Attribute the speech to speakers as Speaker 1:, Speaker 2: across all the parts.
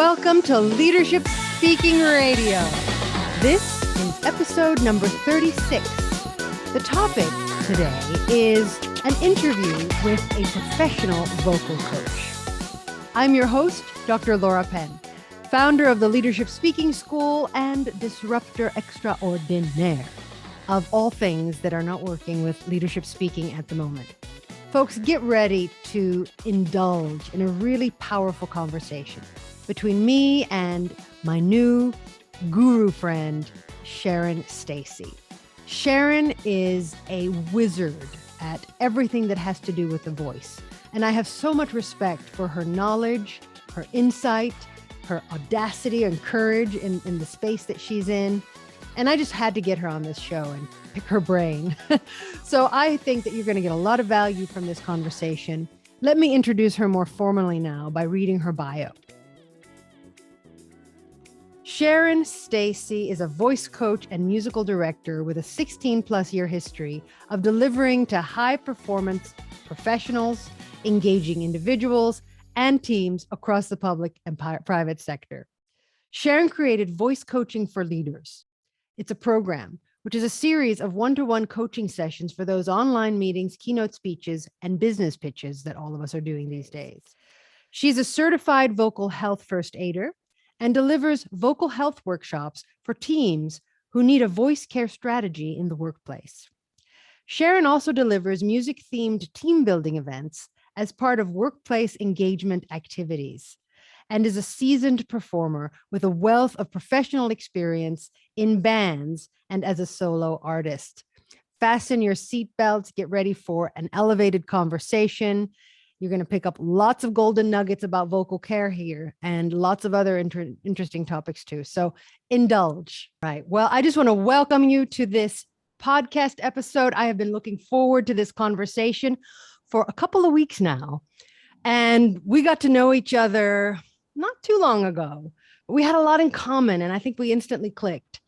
Speaker 1: Welcome to Leadership Speaking Radio. This is episode number 36. The topic today is an interview with a professional vocal coach. I'm your host, Dr. Laura Penn, founder of the Leadership Speaking School and disruptor extraordinaire of all things that are not working with leadership speaking at the moment. Folks, get ready to indulge in a really powerful conversation between me and my new guru friend, Sharon Stacy. Sharon is a wizard at everything that has to do with the voice. And I have so much respect for her knowledge, her insight, her audacity and courage in the space that she's in. And I just had to get her on this show and pick her brain. So I think that you're going to get a lot of value from this conversation. Let me introduce her more formally now by reading her bio. Sharon Stacy is a voice coach and musical director with a 16-plus year history of delivering to high-performance professionals, engaging individuals, and teams across the public and private sector. Sharon created Voice Coaching for Leaders. It's a program, which is a series of one-to-one coaching sessions for those online meetings, keynote speeches, and business pitches that all of us are doing these days. She's a certified vocal health first aider and delivers vocal health workshops for teams who need a voice care strategy in the workplace. Sharon also delivers music-themed team building events as part of workplace engagement activities, and is a seasoned performer with a wealth of professional experience in bands and as a solo artist. Fasten your seatbelts, get ready for an elevated conversation. You're going to pick up lots of golden nuggets about vocal care here and lots of other interesting topics too. So indulge. Right. Well, I just want to welcome you to this podcast episode. I have been looking forward to this conversation for a couple of weeks now, and we got to know each other not too long ago. We had a lot in common, and I think we instantly clicked.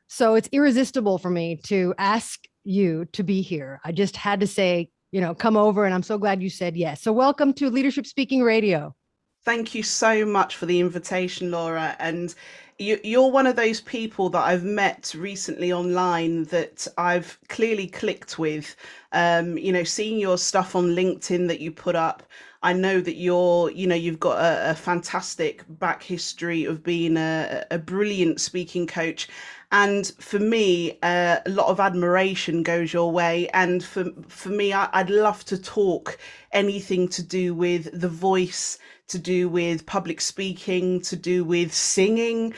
Speaker 1: So it's irresistible for me to ask you to be here. I just had to say, come over, and I'm so glad you said yes. So welcome to Leadership Speaking Radio.
Speaker 2: Thank you so much for the invitation, Laura. And you're one of those people that I've met recently online that I've clearly clicked with. Seeing your stuff on LinkedIn that you put up, I know that you've got a fantastic back history of being a brilliant speaking coach. And for me, a lot of admiration goes your way. And for me, I'd love to talk anything to do with the voice, to do with public speaking, to do with singing.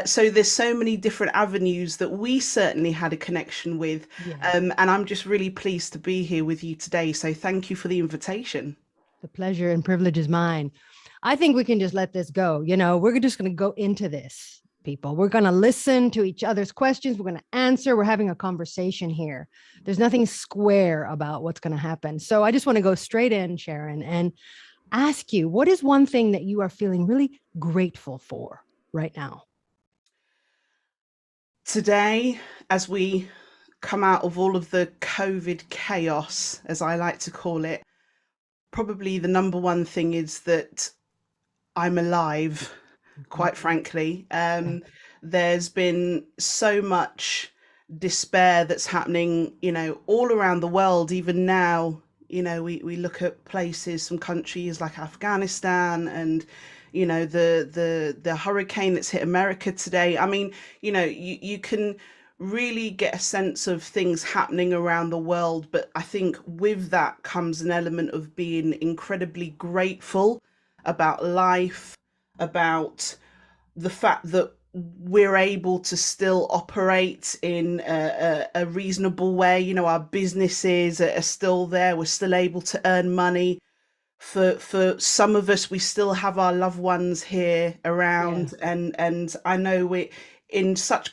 Speaker 2: So there's so many different avenues that we certainly had a connection with. Yeah. And I'm just really pleased to be here with you today. So thank you for the invitation.
Speaker 1: The pleasure and privilege is mine. I think we can just let this go. We're just going to go into this, people. We're going to listen to each other's questions. We're going to answer. We're having a conversation here. There's nothing square about what's going to happen. So I just want to go straight in, Sharon, and ask you, what is one thing that you are feeling really grateful for right now?
Speaker 2: Today, as we come out of all of the COVID chaos, as I like to call it, probably the number one thing is that I'm alive, quite frankly. There's been so much despair that's happening, all around the world. Even now, we look at places, some countries like Afghanistan and, the hurricane that's hit America today. I mean, you can really get a sense of things happening around the world. But I think with that comes an element of being incredibly grateful about life, about the fact that we're able to still operate in a reasonable way. Our businesses are still there. We're still able to earn money. For some of us, we still have our loved ones here around. Yeah. And I know we're in such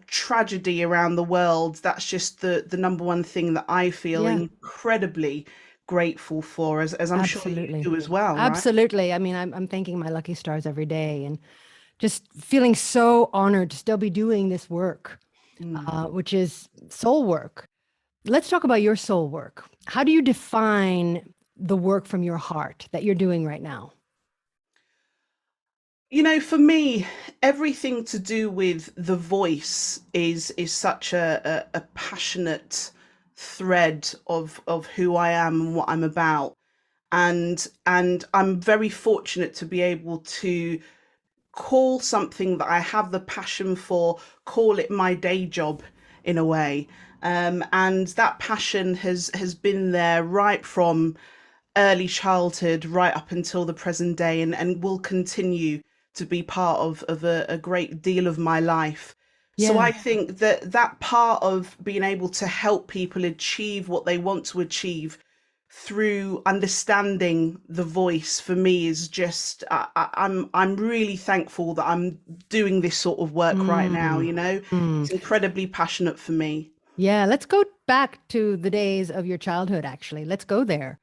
Speaker 2: tragedy around the world. That's just the number one thing that I feel incredibly grateful for, as I'm
Speaker 1: Absolutely.
Speaker 2: sure you do as well.
Speaker 1: Absolutely.
Speaker 2: Right?
Speaker 1: I mean, I'm thanking my lucky stars every day and just feeling so honored to still be doing this work, which is soul work. Let's talk about your soul work. How do you define the work from your heart that you're doing right now?
Speaker 2: For me, everything to do with the voice is such a passionate thread of who I am and what I'm about. And I'm very fortunate to be able to call something that I have the passion for, call it my day job in a way. And that passion has been there right from early childhood right up until the present day, and will continue to be part of a great deal of my life. So I
Speaker 1: Yeah.
Speaker 2: think that that part of being able to help people achieve what they want to achieve through understanding the voice for me is just I'm really thankful that I'm doing this sort of work right now,
Speaker 1: Mm.
Speaker 2: It's
Speaker 1: Mm.
Speaker 2: incredibly passionate for me.
Speaker 1: Yeah, let's go back to the days of your childhood, actually. Let's go there.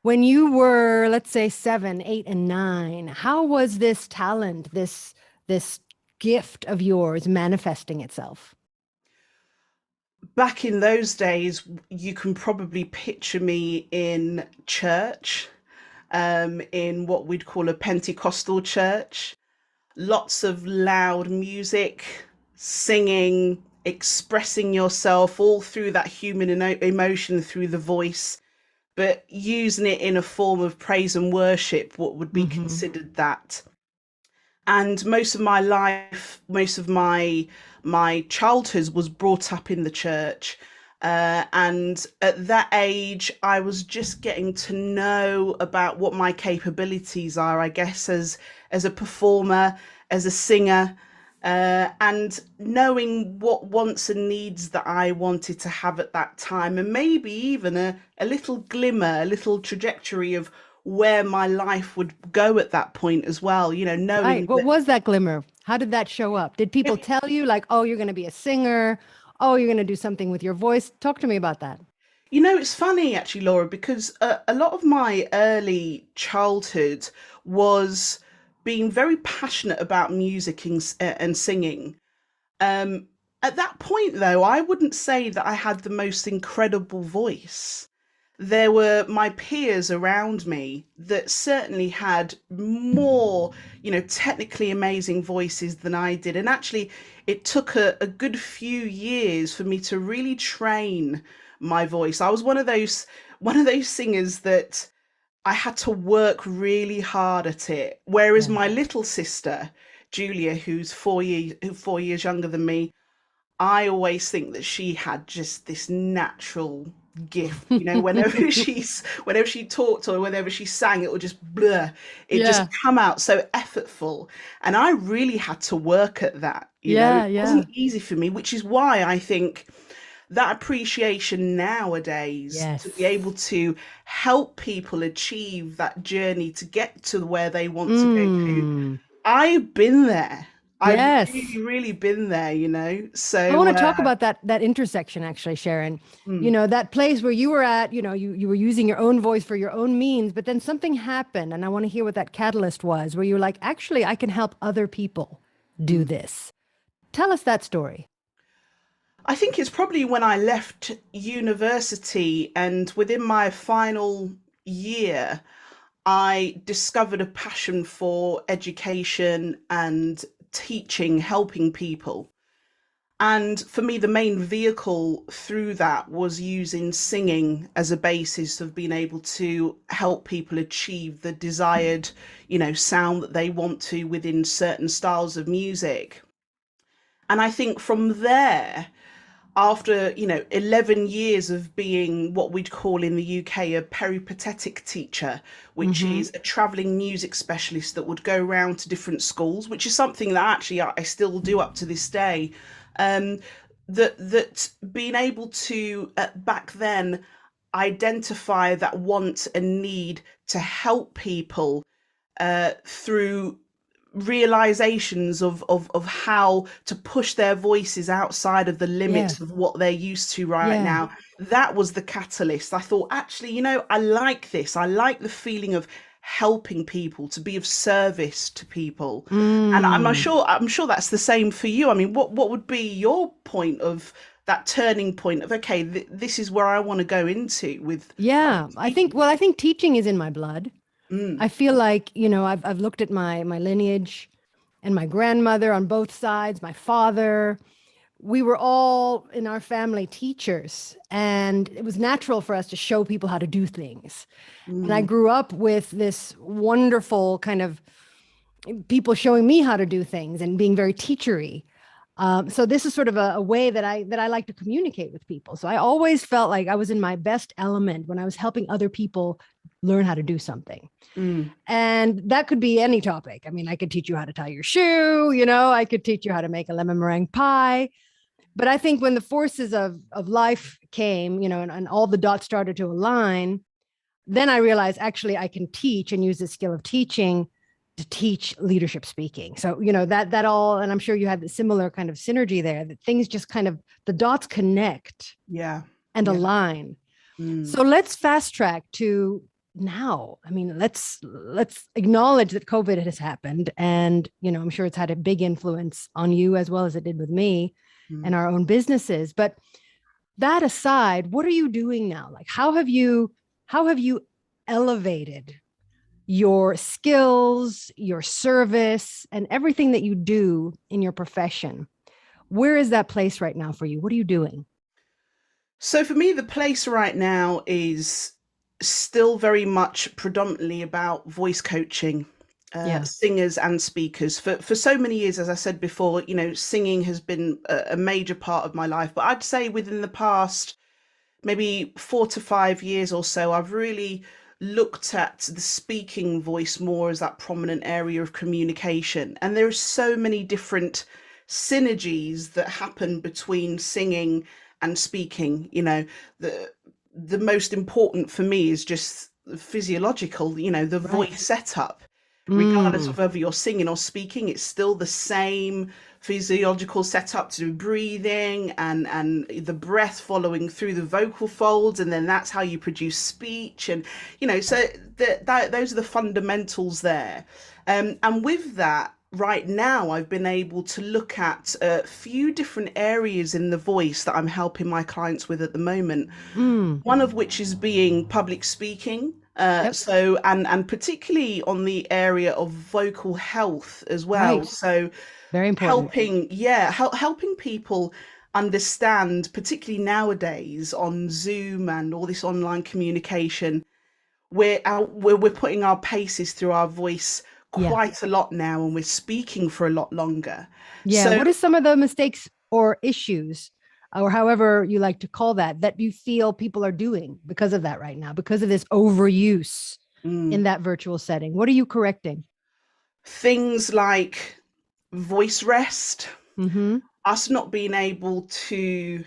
Speaker 1: When you were, let's say, 7, 8, and 9, how was this talent, this gift of yours manifesting itself?
Speaker 2: Back in those days, you can probably picture me in church, in what we'd call a Pentecostal church. Lots of loud music, singing, expressing yourself all through that human emotion through the voice, but using it in a form of praise and worship, what would be
Speaker 1: Hmm.
Speaker 2: considered that. And most of my life, most of my childhood was brought up in the church. And at that age, I was just getting to know about what my capabilities are, I guess, as a performer, as a singer, and knowing what wants and needs that I wanted to have at that time, and maybe even a little glimmer, a little trajectory of where my life would go at that point as well,
Speaker 1: Right.
Speaker 2: knowing
Speaker 1: What
Speaker 2: that,
Speaker 1: was that glimmer? How did that show up? Did people tell you, like, oh, you're going to be a singer? Oh, you're going to do something with your voice? Talk to me about that.
Speaker 2: it's funny actually, Laura, because a lot of my early childhood was being very passionate about music and singing. Um, at that point, though, I wouldn't say that I had the most incredible voice. There were my peers around me that certainly had more, technically amazing voices than I did. And actually, it took a good few years for me to really train my voice. I was one of those singers that I had to work really hard at it. Whereas
Speaker 1: Yeah.
Speaker 2: my little sister, Julia, who's 4 years younger than me, I always think that she had just this natural gift. Whenever she talked or whenever she sang, it would just blur. It just
Speaker 1: Yeah.
Speaker 2: come out so effortful. And I really had to work at that.
Speaker 1: Yeah.
Speaker 2: It
Speaker 1: Yeah.
Speaker 2: wasn't easy for me, which is why I think that appreciation nowadays to be able
Speaker 1: Yes.
Speaker 2: to help people achieve that journey to get to where they want to go to.
Speaker 1: Mm.
Speaker 2: I've been there. I've
Speaker 1: Yes.
Speaker 2: really, really been there,
Speaker 1: I want
Speaker 2: So,
Speaker 1: to talk about that intersection actually, Sharon. You
Speaker 2: mm,
Speaker 1: know, that place where you were at, you were using your own voice for your own means, but then something happened and I want to hear what that catalyst was where you were like, actually, I can help other people do
Speaker 2: mm.
Speaker 1: this. Tell us that story.
Speaker 2: I think it's probably when I left university and within my final year, I discovered a passion for education and teaching, helping people. And for me, the main vehicle through that was using singing as a basis of being able to help people achieve the desired, sound that they want to within certain styles of music. And I think from there, after 11 years of being what we'd call in the UK a peripatetic teacher, which
Speaker 1: Mm-hmm.
Speaker 2: is a traveling music specialist that would go around to different schools, which is something that actually I still do up to this day. um, that being able to back then identify that want and need to help people through realizations of how to push their voices outside of the
Speaker 1: Yeah.
Speaker 2: limits of what they're used to right
Speaker 1: Yeah.
Speaker 2: now. That was the catalyst. I thought, actually, I like this. I like the feeling of helping people, to be of service to people. And
Speaker 1: Mm.
Speaker 2: I'm sure that's the same for you. I mean, what would be your point of that turning point of, okay, this is where I want to go into with
Speaker 1: Yeah. I think,
Speaker 2: teaching?
Speaker 1: well, I think teaching is in my blood.
Speaker 2: Mm,
Speaker 1: I feel like, I've looked at my lineage. and my grandmother on both sides, my father, we were all in our family teachers, and it was natural for us to show people how to do things. And I
Speaker 2: Mm,
Speaker 1: grew up with this wonderful kind of people showing me how to do things and being very teachery. So this is sort of a way that I like to communicate with people. So I always felt like I was in my best element when I was helping other people learn how to do something.
Speaker 2: mm,
Speaker 1: And that could be any topic. I mean, I could teach you how to tie your shoe, I could teach you how to make a lemon meringue pie. But I think when the forces of life came, and all the dots started to align, then I realized actually I can teach and use the skill of teaching to teach leadership speaking. So, that all, and I'm sure you had the similar kind of synergy there, that things just kind of, the dots connect
Speaker 2: yeah.
Speaker 1: and
Speaker 2: Yeah.
Speaker 1: align.
Speaker 2: Mm,
Speaker 1: So let's fast track to now. I mean, let's acknowledge that COVID has happened, and I'm sure it's had a big influence on you as well as it did with me and
Speaker 2: mm.
Speaker 1: our own businesses. But that aside, what are you doing now? Like, how have you elevated your skills, your service, and everything that you do in your profession? Where is that place right now for you? What are you doing?
Speaker 2: So for me, the place right now is still very much predominantly about voice coaching,
Speaker 1: Yeah.
Speaker 2: singers and speakers. For so many years, as I said before, singing has been a major part of my life. But I'd say within the past maybe 4 to 5 years or so, I've really looked at the speaking voice more as that prominent area of communication. And there are so many different synergies that happen between singing and speaking. The most important for me is just physiological, the
Speaker 1: Right.
Speaker 2: voice setup. Regardless
Speaker 1: Mm.
Speaker 2: of whether you're singing or speaking, it's still the same physiological setup to do breathing and the breath following through the vocal folds, and then that's how you produce speech. And so those are the fundamentals there. And with that, right now I've been able to look at a few different areas in the voice that I'm helping my clients with at the moment,
Speaker 1: Mm.
Speaker 2: one of which is being public speaking.
Speaker 1: Yep.
Speaker 2: So and particularly on the area of vocal health as well.
Speaker 1: Right.
Speaker 2: So
Speaker 1: Very important.
Speaker 2: helping people understand, particularly nowadays on Zoom and all this online communication, we're putting our paces through our voice
Speaker 1: Yeah.
Speaker 2: quite a lot now, and we're speaking for a lot longer.
Speaker 1: Yeah.
Speaker 2: So
Speaker 1: What are some of the mistakes or issues, or however you like to call that you feel people are doing because of that right now, because of this overuse in
Speaker 2: mm,
Speaker 1: that virtual setting? What are you correcting?
Speaker 2: things like voice rest,
Speaker 1: Mm-hmm.
Speaker 2: us not being able to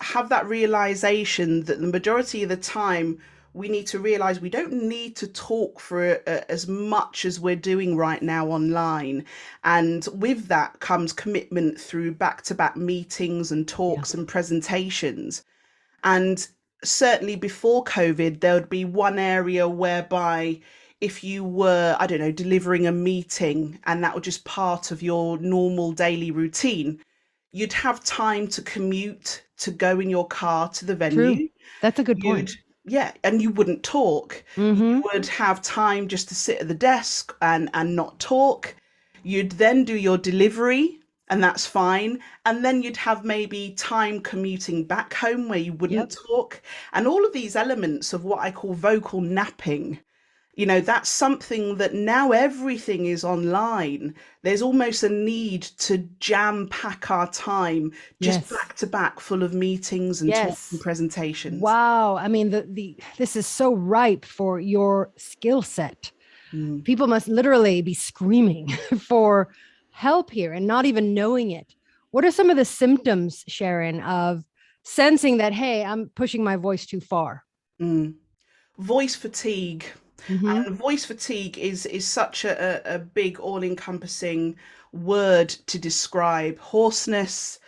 Speaker 2: have that realization that the majority of the time we need to realize we don't need to talk for as much as we're doing right now online. And with that comes commitment through back-to-back meetings and
Speaker 1: Yeah.
Speaker 2: talks and presentations. And certainly before COVID, there would be one area whereby if you were, I don't know, delivering a meeting and that was just part of your normal daily routine, you'd have time to commute, to go in your car to the
Speaker 1: True.
Speaker 2: venue.
Speaker 1: That's a good
Speaker 2: You'd,
Speaker 1: point.
Speaker 2: yeah, and you wouldn't talk. You
Speaker 1: Mm-hmm.
Speaker 2: would have time just to sit at the desk and not talk. You'd then do your delivery, and that's fine. And then you'd have maybe time commuting back home where you
Speaker 1: Yep.
Speaker 2: wouldn't talk. And all of these elements of what I call vocal napping, that's something that now everything is online. There's almost a need to jam pack our time just
Speaker 1: Yes.
Speaker 2: back to back full of meetings and talks and
Speaker 1: Yes.
Speaker 2: presentations.
Speaker 1: Wow. I mean, the this is so ripe for your skill set.
Speaker 2: Mm,
Speaker 1: People must literally be screaming for help here and not even knowing it. What are some of the symptoms, Sharon, of sensing that, hey, I'm pushing my voice too far?
Speaker 2: mm. Voice fatigue.
Speaker 1: Mm-hmm.
Speaker 2: And voice fatigue is such a big, all-encompassing word to describe hoarseness,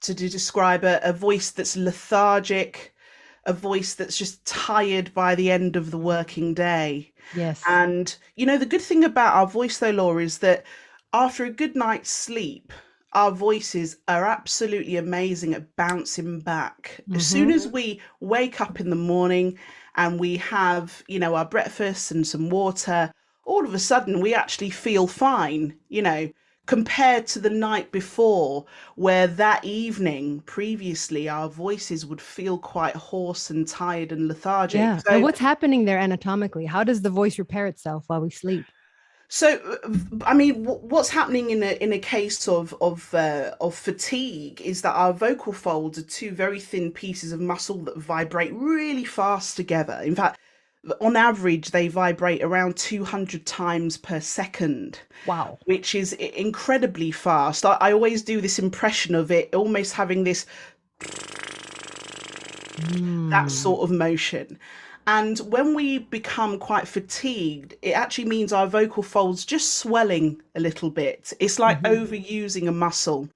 Speaker 2: to describe a voice that's lethargic, a voice that's just tired by the end of the working day.
Speaker 1: Yes.
Speaker 2: And the good thing about our voice, though, Laura, is that after a good night's sleep, our voices are absolutely amazing at bouncing back. As soon
Speaker 1: Mm-hmm.
Speaker 2: as we wake up in the morning and we have, our breakfast and some water, all of a sudden we actually feel fine, compared to the night before, where that evening previously our voices would feel quite hoarse and tired and lethargic.
Speaker 1: Yeah. And what's happening there anatomically? How does the voice repair itself while we sleep?
Speaker 2: I mean, what's happening in a case of fatigue is that our vocal folds are two very thin pieces of muscle that vibrate really fast together. In fact, on average, they vibrate around 200 times per second,
Speaker 1: Wow.
Speaker 2: which is incredibly fast. I always do this impression of it almost having this that
Speaker 1: Mm.
Speaker 2: sort of motion. And when we become quite fatigued, it actually means our vocal folds just swelling a little bit. It's like
Speaker 1: Hmm.
Speaker 2: overusing a muscle.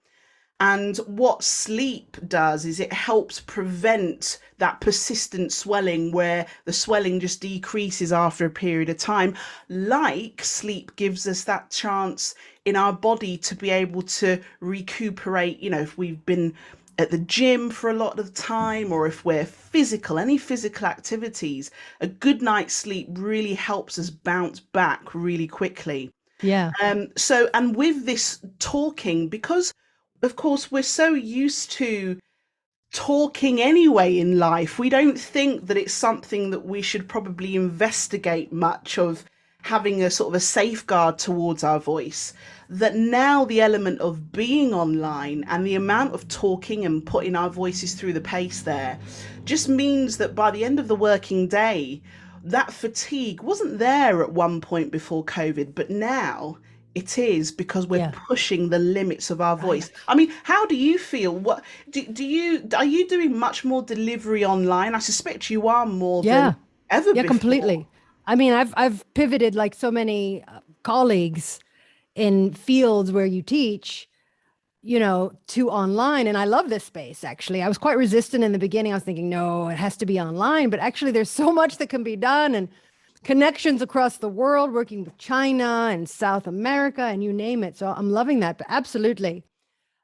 Speaker 2: And what sleep does is it helps prevent that persistent swelling where the swelling just decreases after a period of time. Like sleep gives us that chance in our body to be able to recuperate, if we've been at the gym for a lot of the time, or if we're any physical activities, a good night's sleep really helps us bounce back really quickly.
Speaker 1: Yeah.
Speaker 2: And with this talking, because of course we're so used to talking anyway in life, we don't think that it's something that we should probably investigate much of having a sort of a safeguard towards our voice. That now the element of being online and the amount of talking and putting our voices through the pace there just means that by the end of the working day, that fatigue wasn't there at one point before COVID, but now it is because we're
Speaker 1: Yeah.
Speaker 2: pushing the limits of our voice.
Speaker 1: Right.
Speaker 2: I mean, how do you feel? What do you are you doing much more delivery online? I suspect you are more than
Speaker 1: Yeah.
Speaker 2: ever
Speaker 1: Yeah,
Speaker 2: before.
Speaker 1: completely. I mean, I've pivoted like so many colleagues in fields where you teach, to online. And I love this space, actually. I was quite resistant in the beginning. I was thinking, no, it has to be online. But actually, there's so much that can be done and connections across the world, working with China and South America and you name it. So I'm loving that. But absolutely.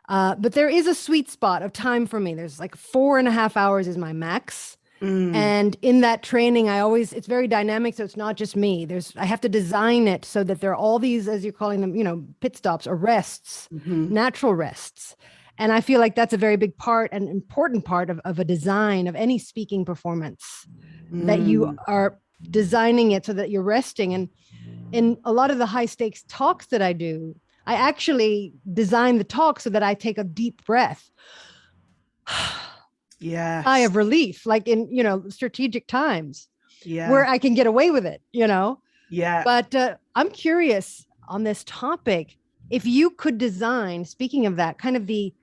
Speaker 1: But there is a sweet spot of time for me. There's like 4.5 hours is my max.
Speaker 2: Mm,
Speaker 1: And in that training, it's very dynamic. So it's not just me. I have to design it so that there are all these, as you're calling them, pit stops or rests,
Speaker 2: hmm
Speaker 1: natural rests. And I feel like that's a very big part, an important part of a design of any speaking performance, that you
Speaker 2: mm,
Speaker 1: are designing it so that you're resting. And in a lot of the high stakes talks that I do, I actually design the talk so that I take a deep breath, sigh
Speaker 2: yes,
Speaker 1: of relief, like in, strategic times where
Speaker 2: yeah,
Speaker 1: I can get away with it.
Speaker 2: yeah.
Speaker 1: But I'm curious on this topic. If you could design, speaking of that, kind of the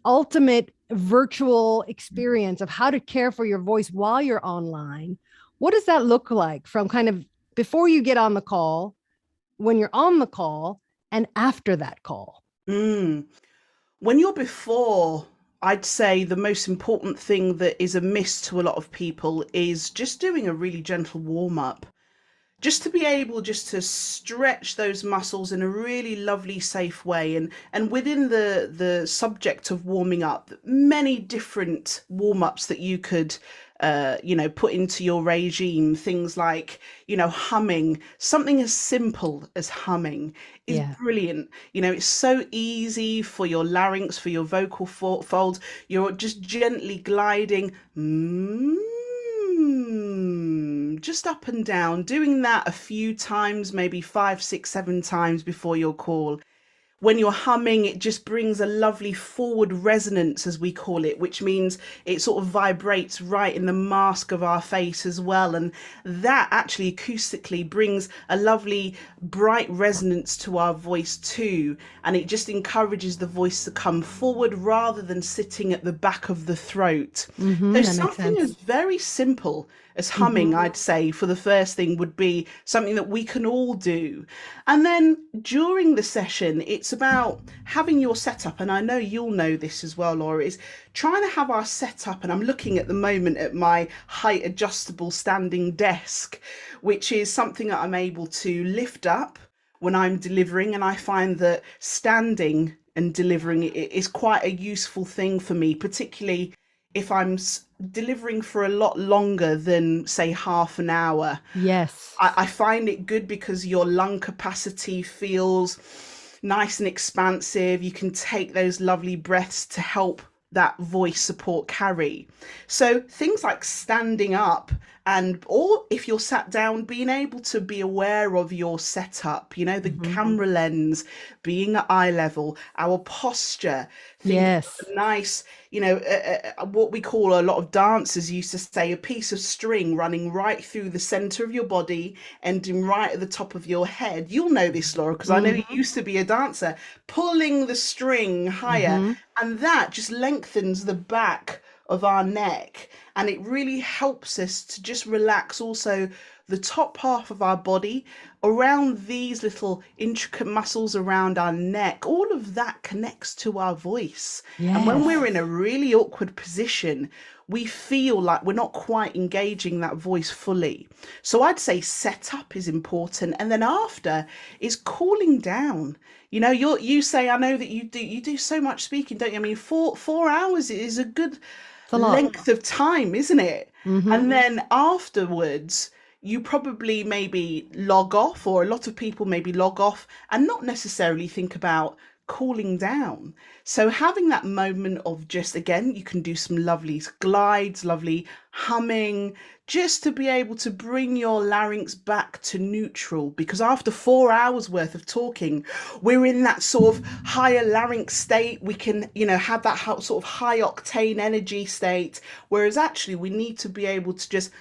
Speaker 1: ultimate virtual experience of how to care for your voice while you're online, what does that look like from kind of before you get on the call, when you're on the call, and after that call?
Speaker 2: Mm. When you're before, I'd say the most important thing that is amiss to a lot of people is just doing a really gentle warm up, just to be able just to stretch those muscles in a really lovely safe way. And within the subject of warming up, many different warm-ups that you could put into your regime, things like, humming. Something as simple as humming is
Speaker 1: Yeah.
Speaker 2: brilliant. It's so easy for your larynx, for your vocal folds. You're just gently gliding just up and down, doing that a few times, maybe 5, 6, 7 times before your call. When you're humming, it just brings a lovely forward resonance, as we call it, which means it sort of vibrates right in the mask of our face as well. And that actually acoustically brings a lovely bright resonance to our voice too. And it just encourages the voice to come forward rather than sitting at the back of the throat. So
Speaker 1: That makes
Speaker 2: something as
Speaker 1: sense.
Speaker 2: very simple as humming,
Speaker 1: Hmm.
Speaker 2: I'd say, for the first thing would be something that we can all do. And then during the session, it's about having your setup. And I know you'll know this as well, Laura, is trying to have our setup. And I'm looking at the moment at my height adjustable standing desk, which is something that I'm able to lift up when I'm delivering. And I find that standing and delivering it is quite a useful thing for me, particularly if I'm delivering for a lot longer than, say, half an hour.
Speaker 1: Yes.
Speaker 2: I find it good because your lung capacity feels nice and expansive. You can take those lovely breaths to help that voice support carry. So things like standing up, and or if you're sat down, being able to be aware of your setup, the
Speaker 1: Hmm.
Speaker 2: camera lens being at eye level, our posture, thinking
Speaker 1: Yes.
Speaker 2: of a nice, what we call, a lot of dancers used to say, a piece of string running right through the center of your body, ending right at the top of your head. You'll know this, Laura, because I know you
Speaker 1: Hmm.
Speaker 2: used to be a dancer, pulling the string higher,
Speaker 1: Hmm.
Speaker 2: and that just lengthens the back of our neck, and it really helps us to just relax also the top half of our body around these little intricate muscles around our neck. All of that connects to our voice, and when we're in
Speaker 1: Yes.
Speaker 2: a really awkward position, we feel like we're not quite engaging that voice fully. So I'd say setup is important, and then after is cooling down. You say, I know that you do so much speaking, don't you? I mean, 4 hours is a good
Speaker 1: It's a lot.
Speaker 2: length of time, isn't it?
Speaker 1: Hmm.
Speaker 2: And then afterwards, you probably maybe log off, or a lot of people maybe log off and not necessarily think about cooling down. So having that moment of just, again, you can do some lovely glides, lovely humming, just to be able to bring your larynx back to neutral. Because after 4 hours worth of talking, we're in that sort of higher larynx state. We can, have that sort of high octane energy state. Whereas actually, we need to be able to just, just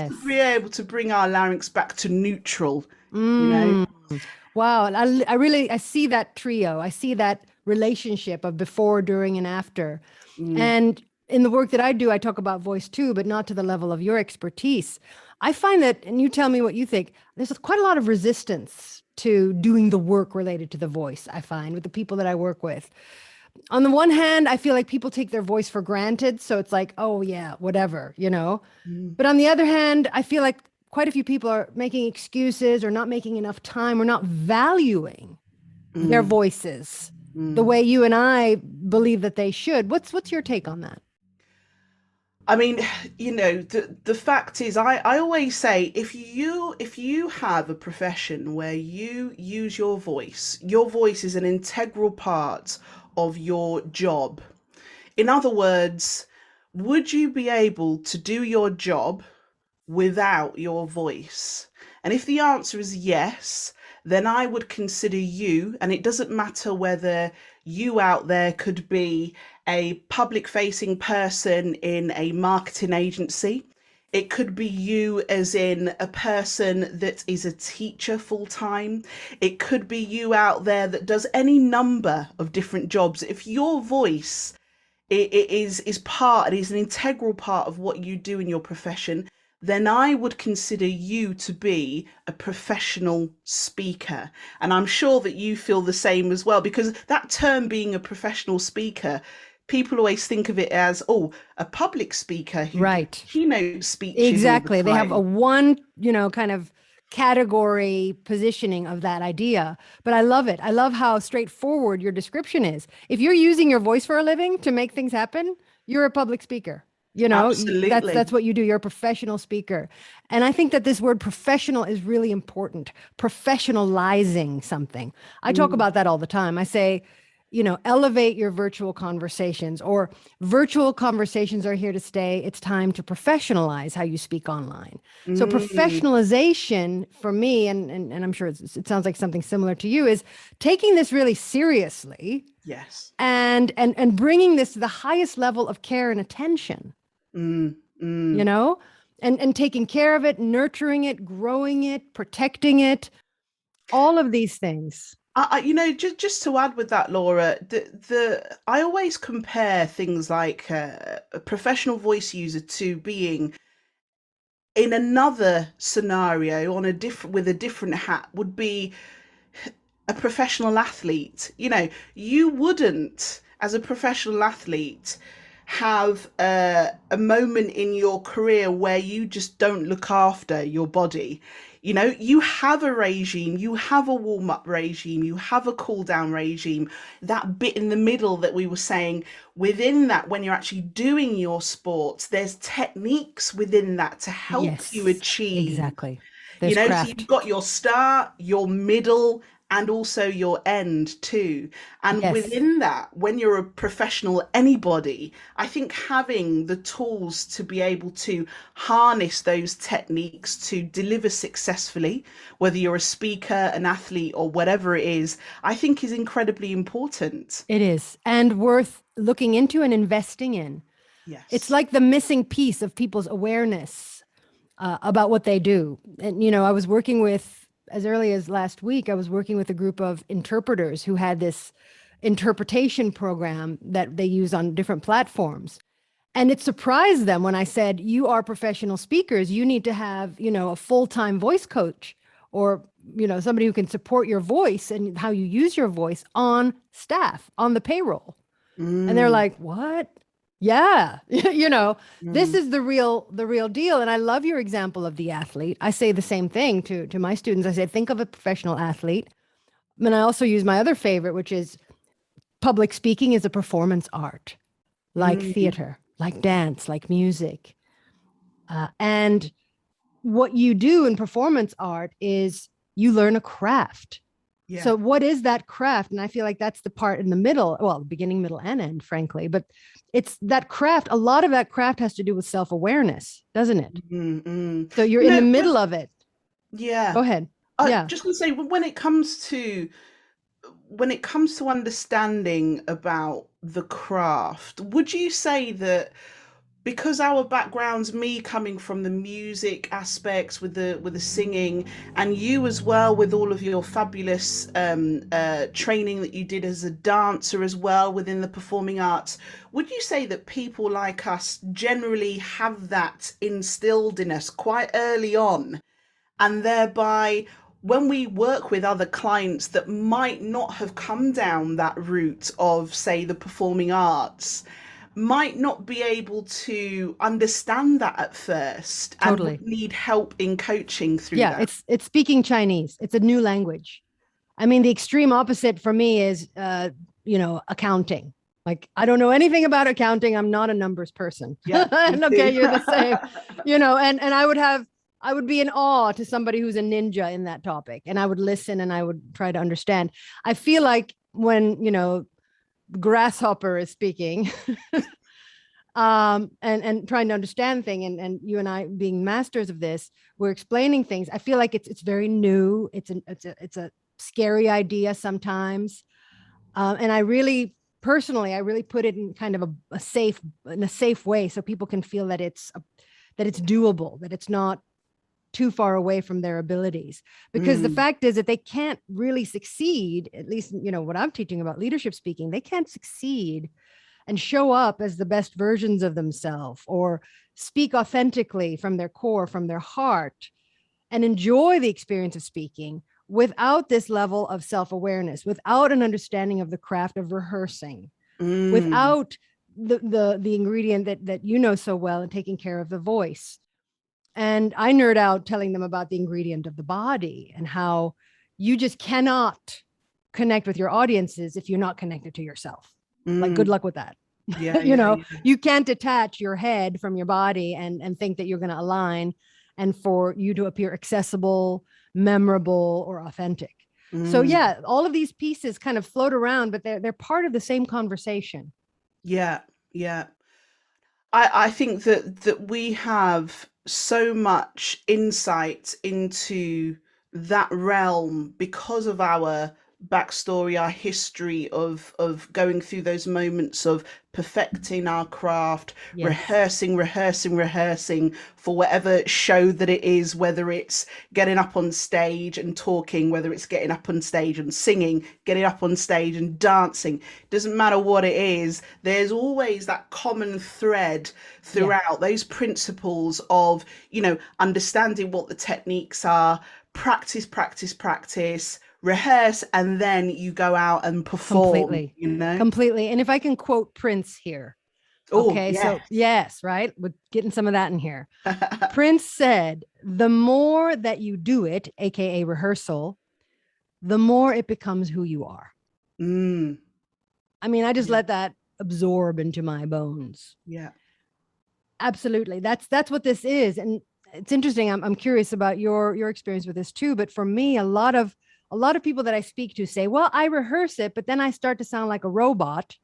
Speaker 2: to be
Speaker 1: Yes.
Speaker 2: able to bring our larynx back to neutral, you know?
Speaker 1: Mm. Wow. And I see that trio. I see that relationship of before, during, and after.
Speaker 2: Mm,
Speaker 1: And in the work that I do, I talk about voice too, but not to the level of your expertise. I find that, and you tell me what you think, there's quite a lot of resistance to doing the work related to the voice, I find, with the people that I work with. On the one hand, I feel like people take their voice for granted. So it's like, oh, yeah, whatever.
Speaker 2: mm,
Speaker 1: But on the other hand, I feel like quite a few people are making excuses or not making enough time or not valuing their
Speaker 2: mm,
Speaker 1: voices the
Speaker 2: mm.
Speaker 1: way you and I believe that they should. What's your take on that?
Speaker 2: I mean, the fact is, I always say, if you have a profession where you use your voice is an integral part of your job. In other words, would you be able to do your job without your voice? And if the answer is yes, then I would consider you, and it doesn't matter whether you out there could be a public facing person in a marketing agency. It could be you as in a person that is a teacher full time. It could be you out there that does any number of different jobs. If your voice it is an integral part of what you do in your profession, then I would consider you to be a professional speaker. And I'm sure that you feel the same as well, because that term, being a professional speaker, people always think of it as, oh, a public speaker who gives
Speaker 1: Right.
Speaker 2: keynote speeches all the
Speaker 1: Exactly. They have a
Speaker 2: time.
Speaker 1: one, kind of category positioning of that idea. But I love it. I love how straightforward your description is. If you're using your voice for a living to make things happen, you're a public speaker. That's
Speaker 2: Absolutely.
Speaker 1: what you do. You're a professional speaker. And I think that this word professional is really important. Professionalizing something. I talk
Speaker 2: Mm,
Speaker 1: about that all the time. I say, elevate your virtual conversations, or virtual conversations are here to stay. It's time to professionalize how you speak online. So
Speaker 2: mm,
Speaker 1: professionalization for me, and I'm sure it sounds like something similar to you, is taking this really seriously
Speaker 2: yes.
Speaker 1: and bringing this to the highest level of care and attention,
Speaker 2: Mm,
Speaker 1: you
Speaker 2: mm.
Speaker 1: know, and taking care of it, nurturing it, growing it, protecting it, all of these things.
Speaker 2: Just to add with that, Laura, the I always compare things like a professional voice user to being in another scenario on a different with a different hat would be a professional athlete. You wouldn't, as a professional athlete, have a moment in your career where you just don't look after your body. You have a regime, you have a warm up regime, you have a cool down regime. That bit in the middle that we were saying, within that, when you're actually doing your sports, there's techniques within that to help you
Speaker 1: Yes,
Speaker 2: achieve
Speaker 1: exactly. There's
Speaker 2: So you've
Speaker 1: craft.
Speaker 2: got your start, your middle, and also your end too. And
Speaker 1: Yes,
Speaker 2: within that, when you're a professional, anybody, I think having the tools to be able to harness those techniques to deliver successfully, whether you're a speaker, an athlete, or whatever it is, I think is incredibly important.
Speaker 1: it is. And worth looking into and investing in. It's
Speaker 2: Yes.
Speaker 1: like the missing piece of people's awareness about what they do. And, I was working with, as early as last week, I was working with a group of interpreters who had this interpretation program that they use on different platforms. And it surprised them when I said, you are professional speakers. You need to have, a full-time voice coach or, somebody who can support your voice and how you use your voice on staff, on the payroll. And they're
Speaker 2: Mm,
Speaker 1: like, what? Yeah. This
Speaker 2: mm,
Speaker 1: is the real deal. And I love your example of the athlete. I say the same thing to my students. I say, think of a professional athlete. And I also use my other favorite, which is public speaking is a performance art, like
Speaker 2: mm.
Speaker 1: theater, like dance, like music. And what you do in performance art is you learn a craft.
Speaker 2: Yeah.
Speaker 1: So what is that craft? And I feel like that's the part in the middle, well, beginning, middle, and end, frankly. But it's that craft. A lot of that craft has to do with self-awareness, doesn't it?
Speaker 2: Mm, mm.
Speaker 1: So you're
Speaker 2: You
Speaker 1: in the
Speaker 2: know,
Speaker 1: middle of it.
Speaker 2: yeah.
Speaker 1: Go ahead.
Speaker 2: I
Speaker 1: Yeah.
Speaker 2: just want to say when it comes to understanding about the craft, would you say that because our backgrounds, me coming from the music aspects with the singing, and you as well with all of your fabulous training that you did as a dancer as well within the performing arts, would you say that people like us generally have that instilled in us quite early on, and thereby when we work with other clients that might not have come down that route of, say, the performing arts, might not be able to understand that at first and would
Speaker 1: Totally.
Speaker 2: need help in coaching through
Speaker 1: Yeah.
Speaker 2: that?
Speaker 1: It's speaking Chinese. It's a new language. I mean, the extreme opposite for me is, accounting. Like, I don't know anything about accounting. I'm not a numbers person.
Speaker 2: Yeah, me
Speaker 1: And okay,
Speaker 2: too.
Speaker 1: you're the same, and I would be in awe to somebody who's a ninja in that topic. And I would listen and I would try to understand. I feel like when, Grasshopper is speaking, and trying to understand thing, and you and I being masters of this, we're explaining things. I feel like it's very new. It's a scary idea sometimes. And I really personally, I really put it in kind of a safe way so people can feel that it's doable, that it's not too far away from their abilities. Because the
Speaker 2: Mm,
Speaker 1: fact is that they can't really succeed, at least, what I'm teaching about leadership speaking, they can't succeed and show up as the best versions of themselves or speak authentically from their core, from their heart, and enjoy the experience of speaking without this level of self-awareness, without an understanding of the craft of rehearsing,
Speaker 2: mm,
Speaker 1: without the ingredient that you know so well, and taking care of the voice. And I nerd out telling them about the ingredient of the body and how you just cannot connect with your audiences if you're not connected to yourself. Like, good
Speaker 2: mm.
Speaker 1: luck with that.
Speaker 2: Yeah, yeah, yeah.
Speaker 1: You can't detach your head from your body and think that you're going to align and for you to appear accessible, memorable, or authentic. So
Speaker 2: Mm,
Speaker 1: yeah, all of these pieces kind of float around, but they're part of the same conversation.
Speaker 2: yeah, yeah. I think that we have so much insight into that realm because of our backstory, our history of going through those moments of perfecting our craft,
Speaker 1: Yes,
Speaker 2: rehearsing for whatever show that it is, whether it's getting up on stage and talking, whether it's getting up on stage and singing, getting up on stage and dancing. Doesn't matter what it is, there's always that common thread
Speaker 1: yeah,
Speaker 2: throughout those principles of, understanding what the techniques are, practice, rehearse, and then you go out and perform,
Speaker 1: completely, completely. And if I can quote Prince here,
Speaker 2: Oh,
Speaker 1: okay,
Speaker 2: yeah.
Speaker 1: so yes, right, we're getting some of that in here. Prince said, the more that you do it, aka rehearsal, the more it becomes who you are.
Speaker 2: Mm,
Speaker 1: I mean, I just
Speaker 2: yeah,
Speaker 1: let that absorb into my bones.
Speaker 2: yeah.
Speaker 1: Absolutely. That's what this is. And it's interesting. I'm curious about your experience with this too. But for me, a lot of people that I speak to say, well, I rehearse it, but then I start to sound like a robot.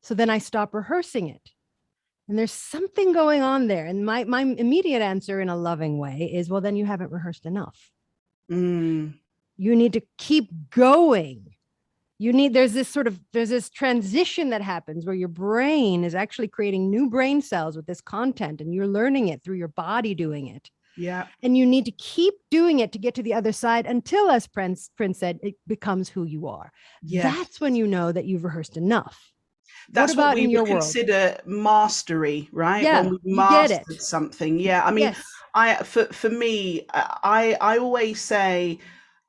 Speaker 1: So then I stop rehearsing it. And there's something going on there. And my immediate answer in a loving way is, well, then you haven't rehearsed enough.
Speaker 2: Mm.
Speaker 1: You need to keep going. There's this transition that happens where your brain is actually creating new brain cells with this content, and you're learning it through your body doing it.
Speaker 2: Yeah.
Speaker 1: And you need to keep doing it to get to the other side until, as Prince said, it becomes who you are.
Speaker 2: Yes.
Speaker 1: That's when you know that you've rehearsed enough.
Speaker 2: That's what
Speaker 1: about
Speaker 2: we
Speaker 1: in your
Speaker 2: would
Speaker 1: world?
Speaker 2: consider mastery, right?
Speaker 1: Yeah,
Speaker 2: When we've
Speaker 1: you get it.
Speaker 2: mastered something. Yeah. I mean,
Speaker 1: Yes.
Speaker 2: for me, I always say,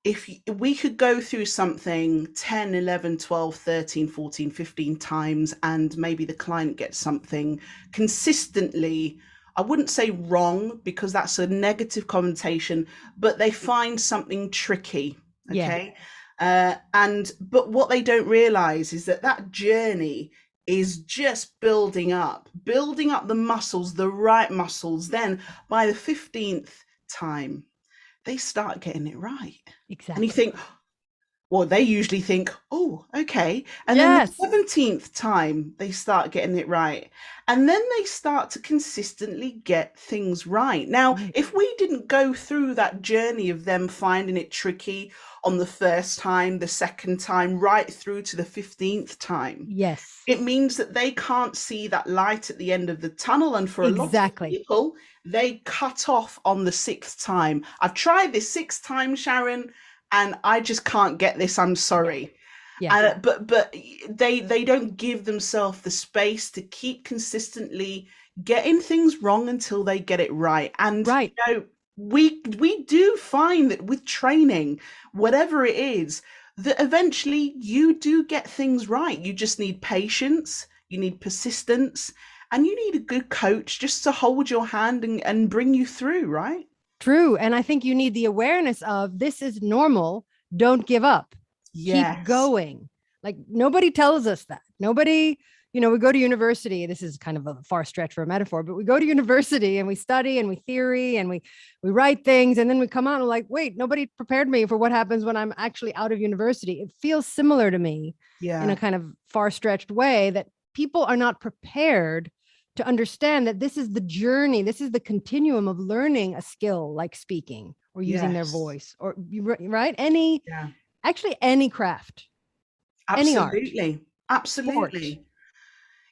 Speaker 2: if we could go through something 10, 11, 12, 13, 14, 15 times, and maybe the client gets something consistently, I wouldn't say wrong because that's a negative connotation, but they find something tricky.
Speaker 1: Yeah.
Speaker 2: Okay. But what they don't realize is that that journey is just building up the muscles, the right muscles. Then by the 15th time, they start getting it right. And you
Speaker 1: Exactly.
Speaker 2: think, well, they usually think, oh, okay. And then the
Speaker 1: Yes.
Speaker 2: 17th time, they start getting it right. And then they start to consistently get things right. Now,
Speaker 1: Right.
Speaker 2: if we didn't go through that journey of them finding it tricky on the first time, the second time, right through to the 15th time,
Speaker 1: Yes.
Speaker 2: it means that they can't see that light at the end of the tunnel. And for a lot of
Speaker 1: Exactly.
Speaker 2: people, they cut off on the sixth time. I've tried this sixth time, Sharon, and I just can't get this. I'm sorry.
Speaker 1: Yeah.
Speaker 2: But they don't give themselves the space to keep consistently getting things wrong until they get it right. And
Speaker 1: Right.
Speaker 2: we do find that with training, whatever it is, that eventually you do get things right. You just need patience, you need persistence, and you need a good coach just to hold your hand and bring you through, right?
Speaker 1: True. And I think you need the awareness of this is normal. Don't give up. Keep
Speaker 2: Yes.
Speaker 1: going. Like nobody tells us that. Nobody, we go to university. This is kind of a far stretch for a metaphor, but we go to university and we study and we theory and we write things. And then we come out and like, wait, nobody prepared me for what happens when I'm actually out of university. It feels similar to me in a
Speaker 2: Yeah.
Speaker 1: kind of far stretched way that people are not prepared to understand that this is the journey, this is the continuum of learning a skill like speaking or using their
Speaker 2: Yes.
Speaker 1: voice or right
Speaker 2: Yeah.
Speaker 1: any craft, any art,
Speaker 2: Absolutely.
Speaker 1: sport,
Speaker 2: Absolutely.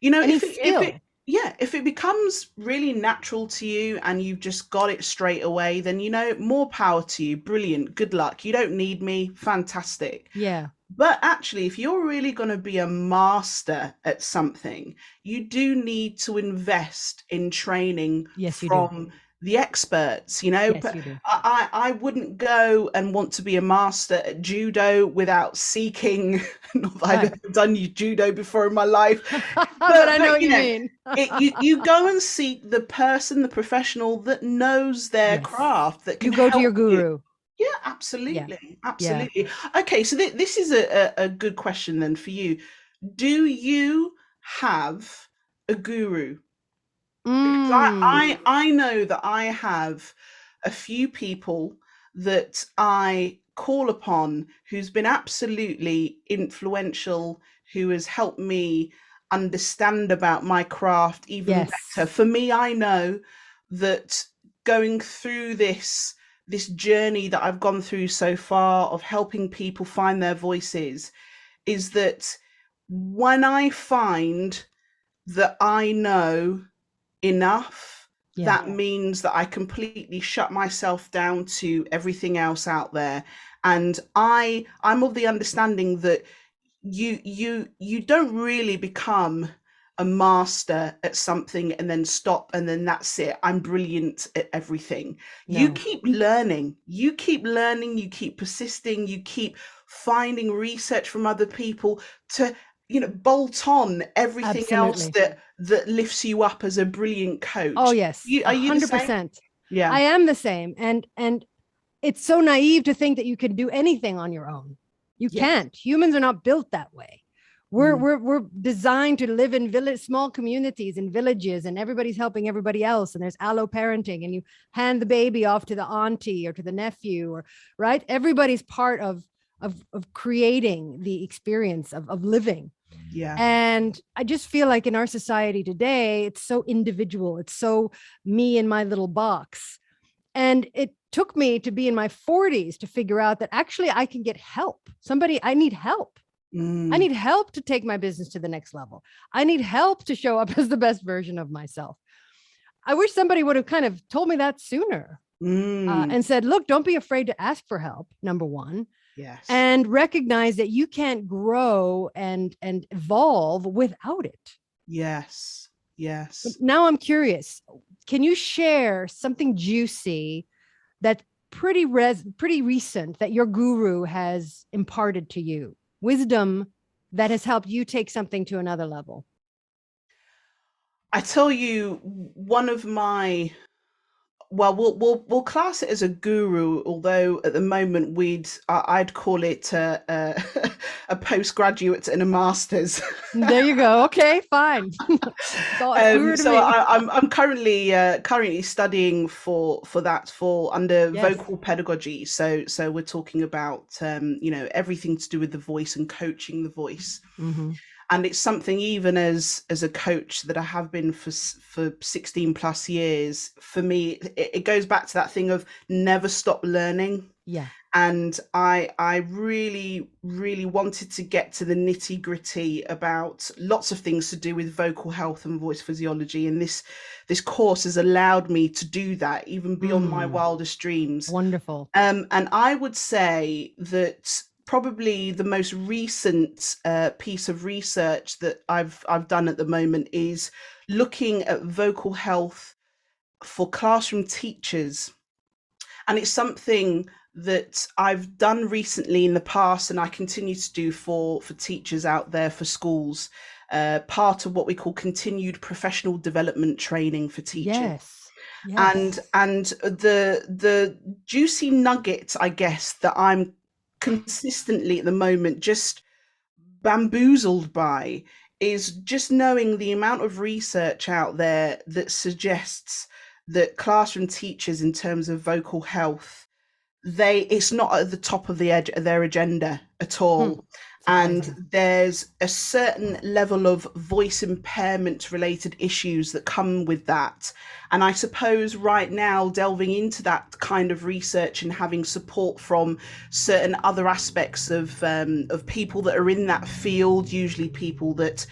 Speaker 1: any
Speaker 2: If it
Speaker 1: skill.
Speaker 2: yeah, if it becomes really natural to you and you've just got it straight away, then more power to you. Brilliant. Good luck. You don't need me. Fantastic.
Speaker 1: Yeah.
Speaker 2: But actually, if you're really going to be a master at something, you do need to invest in training
Speaker 1: Yes, you do.
Speaker 2: from the experts,
Speaker 1: Yes,
Speaker 2: But
Speaker 1: you do.
Speaker 2: I wouldn't go and want to be a master at judo without seeking, not that I've
Speaker 1: Right.
Speaker 2: ever done judo before in my life,
Speaker 1: But I know what you mean.
Speaker 2: you go and seek the person, the professional that knows their
Speaker 1: Yes.
Speaker 2: craft, that can
Speaker 1: You go to
Speaker 2: help
Speaker 1: your
Speaker 2: you.
Speaker 1: guru.
Speaker 2: Yeah,
Speaker 1: Yeah.
Speaker 2: absolutely.
Speaker 1: Yeah.
Speaker 2: Absolutely. Okay, so this is a good question then for you. Do you have a guru? Because
Speaker 1: Mm.
Speaker 2: I know that I have a few people that I call upon who's been absolutely influential, who has helped me understand about my craft even better.
Speaker 1: Yes.
Speaker 2: For me, I know that going through this journey that I've gone through so far of helping people find their voices is that when I find that I know enough,
Speaker 1: Yeah.
Speaker 2: that means that I completely shut myself down to everything else out there. And I'm of the understanding that you don't really become a master at something and then stop and then that's it. I'm brilliant at everything. You
Speaker 1: No.
Speaker 2: keep learning. You keep learning, you keep persisting, you keep finding research from other people to bolt on everything else
Speaker 1: Absolutely.
Speaker 2: that lifts you up as a brilliant
Speaker 1: Oh
Speaker 2: coach.
Speaker 1: yes.
Speaker 2: Are you the
Speaker 1: hundred
Speaker 2: same?
Speaker 1: percent.
Speaker 2: Yeah.
Speaker 1: I am the same. And it's so naive to think that you can do anything on your own. You
Speaker 2: Yes.
Speaker 1: can't. Humans are not built that way.
Speaker 2: Mm.
Speaker 1: We're designed to live in small communities and villages, and everybody's helping everybody else. And there's allo parenting, and you hand the baby off to the auntie or to the nephew, or right. Everybody's part of creating the experience of living.
Speaker 2: Yeah.
Speaker 1: And I just feel like in our society today, it's so individual. It's so me in my little box. And it took me to be in my 40s to figure out that actually I can get help. I need help. I
Speaker 2: Mm.
Speaker 1: need help to take my business to the next level. I need help to show up as the best version of myself. I wish somebody would have kind of told me that sooner,
Speaker 2: Mm.
Speaker 1: and said, look, don't be afraid to ask for help, number one,
Speaker 2: Yes.
Speaker 1: and recognize that you can't grow and evolve without it.
Speaker 2: Yes.
Speaker 1: But
Speaker 2: Yes.
Speaker 1: now I'm curious, can you share something juicy that's pretty recent that your guru has imparted to you? Wisdom that has helped you take something to another level?
Speaker 2: I tell you, one of my well, we'll class it as a guru, although at the moment I'd call it a postgraduate and a master's.
Speaker 1: There you go. Okay, fine. It's guru to
Speaker 2: So
Speaker 1: me.
Speaker 2: I'm currently studying for that, for under
Speaker 1: Yes.
Speaker 2: vocal pedagogy. So we're talking about everything to do with the voice and coaching the voice.
Speaker 1: Mm-hmm.
Speaker 2: And it's something, even as a coach that I have been for 16 plus years, for me it goes back to that thing of never stop learning.
Speaker 1: Yeah.
Speaker 2: And I really wanted to get to the nitty gritty about lots of things to do with vocal health and voice physiology, and this course has allowed me to do that even beyond my wildest dreams.
Speaker 1: Wonderful.
Speaker 2: And I would say that probably the most recent piece of research that I've done at the moment is looking at vocal health for classroom teachers. And it's something that I've done recently in the past, and I continue to do for teachers out there, for schools, part of what we call continued professional development training for teachers.
Speaker 1: Yes. Yes.
Speaker 2: And the juicy nugget, I guess, that I'm consistently at the moment just bamboozled by is just knowing the amount of research out there that suggests that classroom teachers, in terms of vocal health, it's not at the top of their agenda at all. And there's a certain level of voice impairment related issues that come with that. And I suppose right now, delving into that kind of research and having support from certain other aspects of people that are in that field, usually people that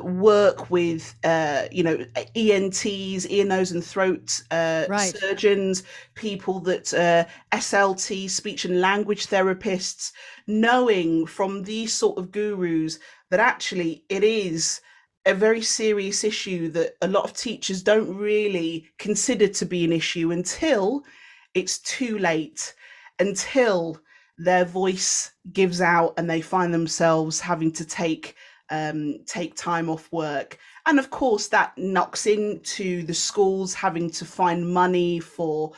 Speaker 2: work with ENTs, ear, nose and throat surgeons, people that SLT, speech and language therapists, knowing from these sort of gurus that actually it is a very serious issue that a lot of teachers don't really consider to be an issue until it's too late, until their voice gives out and they find themselves having to take time off work. And of course that knocks into the schools having to find money for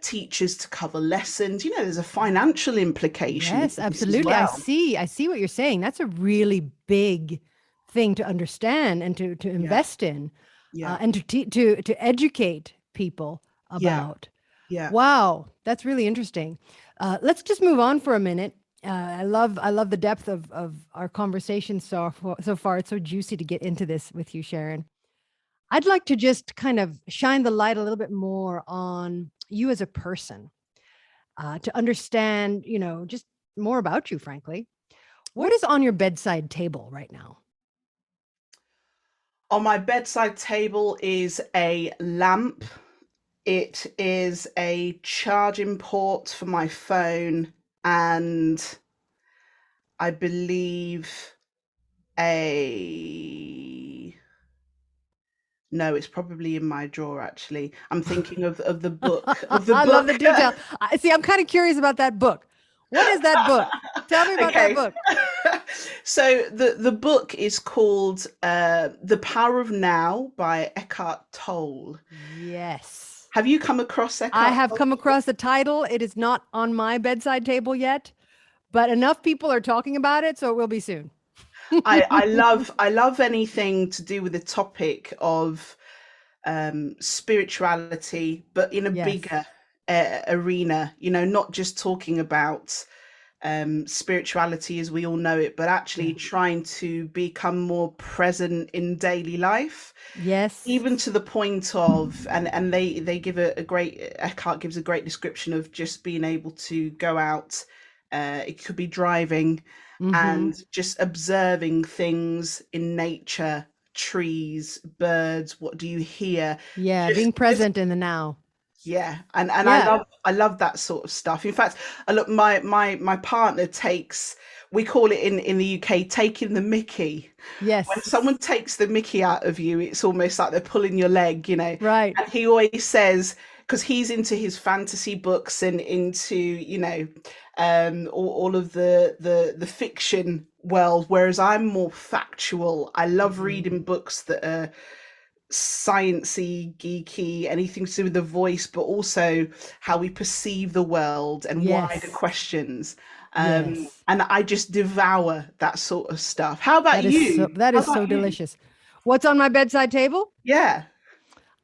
Speaker 2: teachers to cover lessons. There's a financial implication.
Speaker 1: Yes, absolutely.
Speaker 2: Well.
Speaker 1: I see what you're saying. That's a really big thing to understand and to invest in, and to educate people about.
Speaker 2: Yeah.
Speaker 1: Wow, that's really interesting. Let's just move on for a minute. I love the depth of our conversation so far. It's so juicy to get into this with you, Sharon. I'd like to just kind of shine the light a little bit more on you as a person, to understand, just more about you, frankly. What is on your bedside table right now?
Speaker 2: On my bedside table is a lamp. It is a charging port for my phone, and I believe no, it's probably in my drawer, actually. I'm thinking of the book.
Speaker 1: I love the detail. See, I'm kind of curious about that book. What is that book? Tell me about that book.
Speaker 2: So the book is called The Power of Now by Eckhart Tolle.
Speaker 1: Yes.
Speaker 2: Have you come across Eckhart
Speaker 1: I have
Speaker 2: Tolle?
Speaker 1: come across the title. It is not on my bedside table yet, but enough people are talking about it, so it will be soon.
Speaker 2: I love anything to do with the topic of spirituality, but in a
Speaker 1: Yes.
Speaker 2: bigger arena. Not just talking about spirituality as we all know it, but
Speaker 1: Yeah.
Speaker 2: actually trying to become more present in daily life,
Speaker 1: Yes.
Speaker 2: even to the point of, and they give a great, Eckhart gives a great description of just being able to go out. It could be driving
Speaker 1: Mm-hmm.
Speaker 2: and just observing things in nature, trees, birds. What do you hear?
Speaker 1: Yeah.
Speaker 2: Just
Speaker 1: Being
Speaker 2: just
Speaker 1: present in the now.
Speaker 2: yeah, and I
Speaker 1: Yeah.
Speaker 2: love that sort of stuff. In fact, I look, my partner takes, we call it in the UK, taking the Mickey. When
Speaker 1: Yes.
Speaker 2: someone takes the Mickey out of you, it's almost like they're pulling your leg.
Speaker 1: Right.
Speaker 2: And he always says, because he's into his fantasy books and into, all of the fiction world, whereas I'm more factual. I love
Speaker 1: Hmm.
Speaker 2: reading books that are sciencey, geeky, anything to do with the voice, but also how we perceive the world and wider
Speaker 1: Yes.
Speaker 2: questions.
Speaker 1: Yes.
Speaker 2: And I just devour that sort of stuff. How about you?
Speaker 1: That
Speaker 2: How
Speaker 1: is
Speaker 2: about
Speaker 1: so
Speaker 2: you?
Speaker 1: delicious. What's on my bedside table?
Speaker 2: Yeah,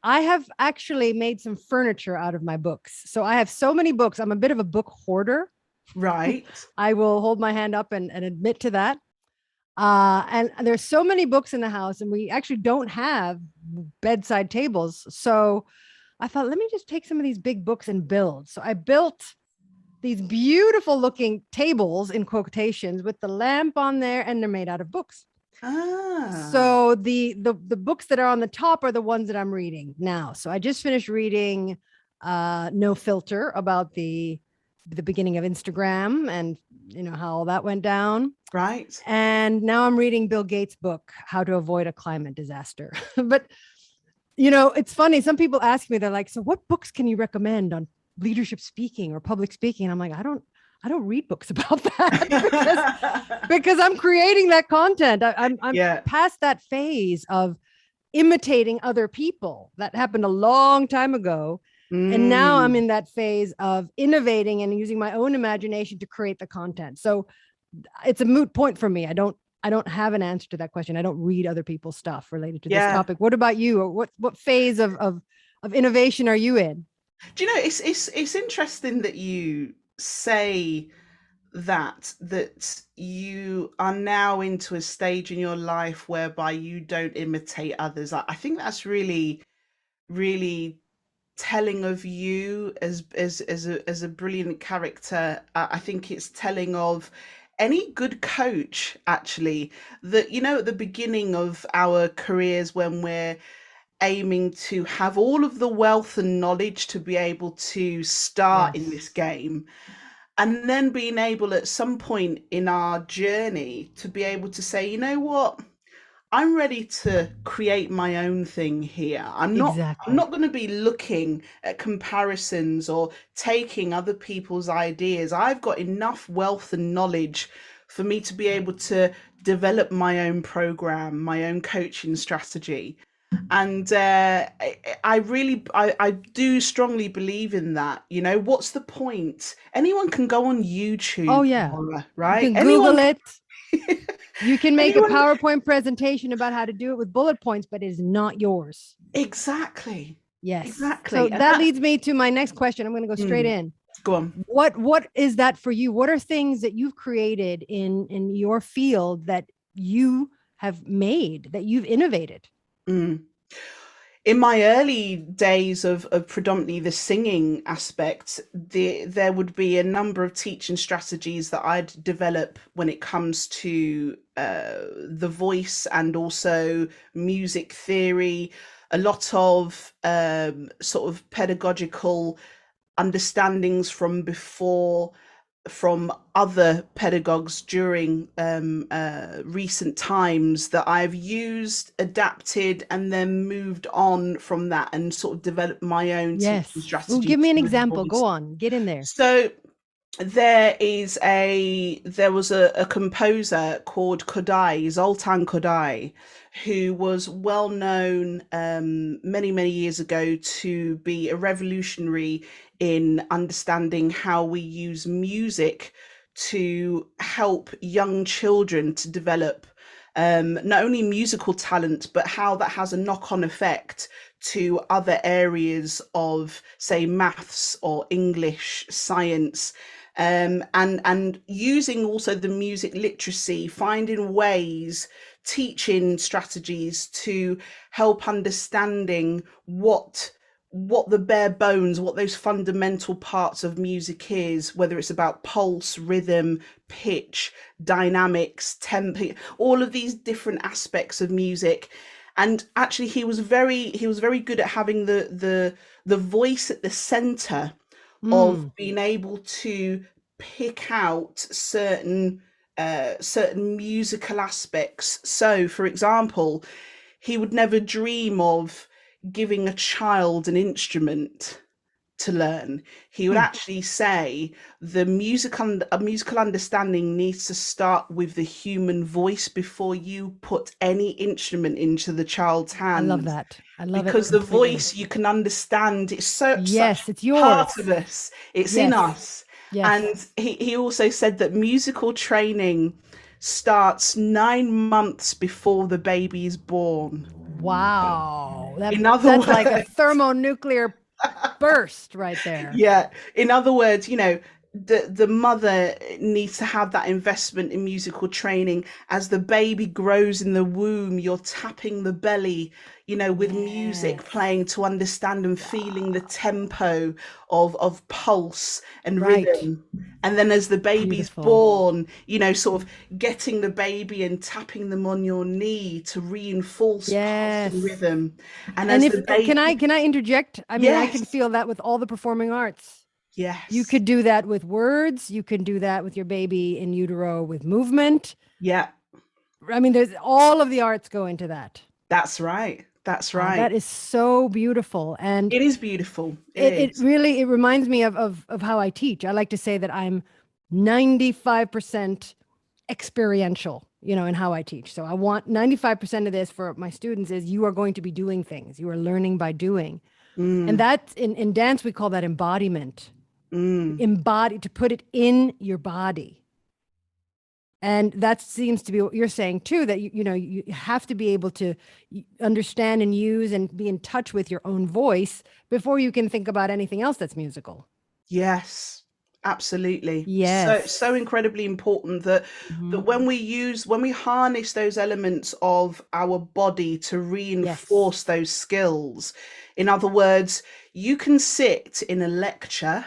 Speaker 1: I have actually made some furniture out of my books. So I have so many books. I'm a bit of a book hoarder.
Speaker 2: right.
Speaker 1: I will hold my hand up and admit to that. And there's so many books in the house, and we actually don't have bedside tables. So I thought, let me just take some of these big books and build. So I built these beautiful looking tables in quotations with the lamp on there, and they're made out of books.
Speaker 2: Ah,
Speaker 1: So the books that are on the top are the ones that I'm reading now. So I just finished reading No Filter, about the beginning of Instagram, and how all that went down.
Speaker 2: right.
Speaker 1: And now I'm reading Bill Gates' book, How to Avoid a Climate Disaster. But it's funny. Some people ask me, they're like, so what books can you recommend on leadership speaking or public speaking? And I'm like, I don't read books about that because I'm creating that content. I'm
Speaker 2: Yeah.
Speaker 1: past that phase of imitating other people. That happened a long time ago. And now I'm
Speaker 2: Mm,
Speaker 1: in that phase of innovating and using my own imagination to create the content. So it's a moot point for me. I don't have an answer to that question. I don't read other people's stuff related to this
Speaker 2: yeah.
Speaker 1: topic. What about you? Or what phase of innovation are you in?
Speaker 2: Do you know, it's interesting that you say that you are now into a stage in your life whereby you don't imitate others. I think that's really, really telling of you as a brilliant character. I think it's telling of any good coach, actually, that at the beginning of our careers, when we're aiming to have all of the wealth and knowledge to be able to start in
Speaker 1: Yes,
Speaker 2: this game, and then being able at some point in our journey to be able to say, you know what, I'm ready to create my own thing here. I'm
Speaker 1: exactly.
Speaker 2: not going to be looking at comparisons or taking other people's ideas. I've got enough wealth and knowledge for me to be able to develop my own program, my own coaching strategy. And I really, I do strongly believe in that. What's the point? Anyone can go on
Speaker 1: Oh
Speaker 2: YouTube,
Speaker 1: yeah.
Speaker 2: Laura,
Speaker 1: You
Speaker 2: right?
Speaker 1: can
Speaker 2: Anyone
Speaker 1: Google it.
Speaker 2: can,
Speaker 1: You can make a
Speaker 2: anyone,
Speaker 1: PowerPoint presentation about how to do it with bullet points, but it is not yours.
Speaker 2: exactly,
Speaker 1: Yes. So
Speaker 2: exactly. And
Speaker 1: that
Speaker 2: that,
Speaker 1: leads me to my next question. I'm going to go straight
Speaker 2: mm,
Speaker 1: in.
Speaker 2: go on.
Speaker 1: What is that for you? What are things that you've created in your field that you have made, that you've innovated?
Speaker 2: Mm. In my early days of predominantly the singing aspect, there would be a number of teaching strategies that I'd develop when it comes to the voice and also music theory, a lot of sort of pedagogical understandings from before, from other pedagogues during recent times, that I've used, adapted, and then moved on from that and sort of developed my own teaching
Speaker 1: Yes. Well,
Speaker 2: strategy
Speaker 1: give me an
Speaker 2: through the
Speaker 1: example. Go
Speaker 2: voice.
Speaker 1: on. Get in there.
Speaker 2: So there was a composer called Kodai, Zoltan Kodai, who was well known many years ago to be a revolutionary in understanding how we use music to help young children to develop. not only musical talent, but how that has a knock-on effect to other areas of, say, maths or English, science, and using also the music literacy, finding ways, teaching strategies to help understanding what the bare bones, what those fundamental parts of music is, whether it's about pulse, rhythm, pitch, dynamics, tempo, all of these different aspects of music. And actually he was very good at having the voice at the center of
Speaker 1: Mm,
Speaker 2: being able to pick out certain musical aspects. So, for example, he would never dream of giving a child an instrument to learn. He would
Speaker 1: hmm.
Speaker 2: actually say a musical understanding needs to start with the human voice before you put any instrument into the child's
Speaker 1: I love
Speaker 2: hands,
Speaker 1: that. I love it
Speaker 2: because the
Speaker 1: completely.
Speaker 2: voice you can understand, it's such
Speaker 1: Yes, it's
Speaker 2: part
Speaker 1: yours.
Speaker 2: of us, it's in
Speaker 1: Yes,
Speaker 2: us.
Speaker 1: yes.
Speaker 2: And he also said that musical training starts 9 months before the baby is born.
Speaker 1: Wow.
Speaker 2: In other
Speaker 1: That's like a
Speaker 2: words,
Speaker 1: thermonuclear burst right there.
Speaker 2: yeah, in other words, the mother needs to have that investment in musical training. As the baby grows in the womb, you're tapping the belly, with music
Speaker 1: Yes.
Speaker 2: playing to understand and feeling the tempo of pulse and
Speaker 1: Right.
Speaker 2: rhythm. And then as the baby's
Speaker 1: Beautiful.
Speaker 2: born, sort of getting the baby and tapping them on your knee to reinforce pulse and
Speaker 1: Yes.
Speaker 2: rhythm. And
Speaker 1: And
Speaker 2: as
Speaker 1: if
Speaker 2: the baby,
Speaker 1: can I interject? I mean, I can
Speaker 2: yes,
Speaker 1: feel that with all the performing arts. You
Speaker 2: yes,
Speaker 1: could do that with words, you can do that with your baby in utero with movement.
Speaker 2: yeah.
Speaker 1: I mean, there's all of the arts go into that.
Speaker 2: That's right. That's
Speaker 1: That
Speaker 2: right.
Speaker 1: is so beautiful. And
Speaker 2: It is beautiful. It
Speaker 1: it
Speaker 2: is.
Speaker 1: really it reminds me of how I teach. I like to say that I'm 95% experiential, in how I teach. So I want 95% of this for my students is you are going to be doing things. You are learning by doing. And
Speaker 2: Mm,
Speaker 1: that's in dance, we call that embodiment.
Speaker 2: mm.
Speaker 1: Embody, to put it in your body. And that seems to be what you're saying too, that you have to be able to understand and use and be in touch with your own voice before you can think about anything else that's musical.
Speaker 2: Yes, absolutely. So
Speaker 1: Yes.
Speaker 2: incredibly important that
Speaker 1: Mhm.
Speaker 2: when we harness those elements of our body to
Speaker 1: Yes.
Speaker 2: reinforce those skills. In other words, you can sit in a lecture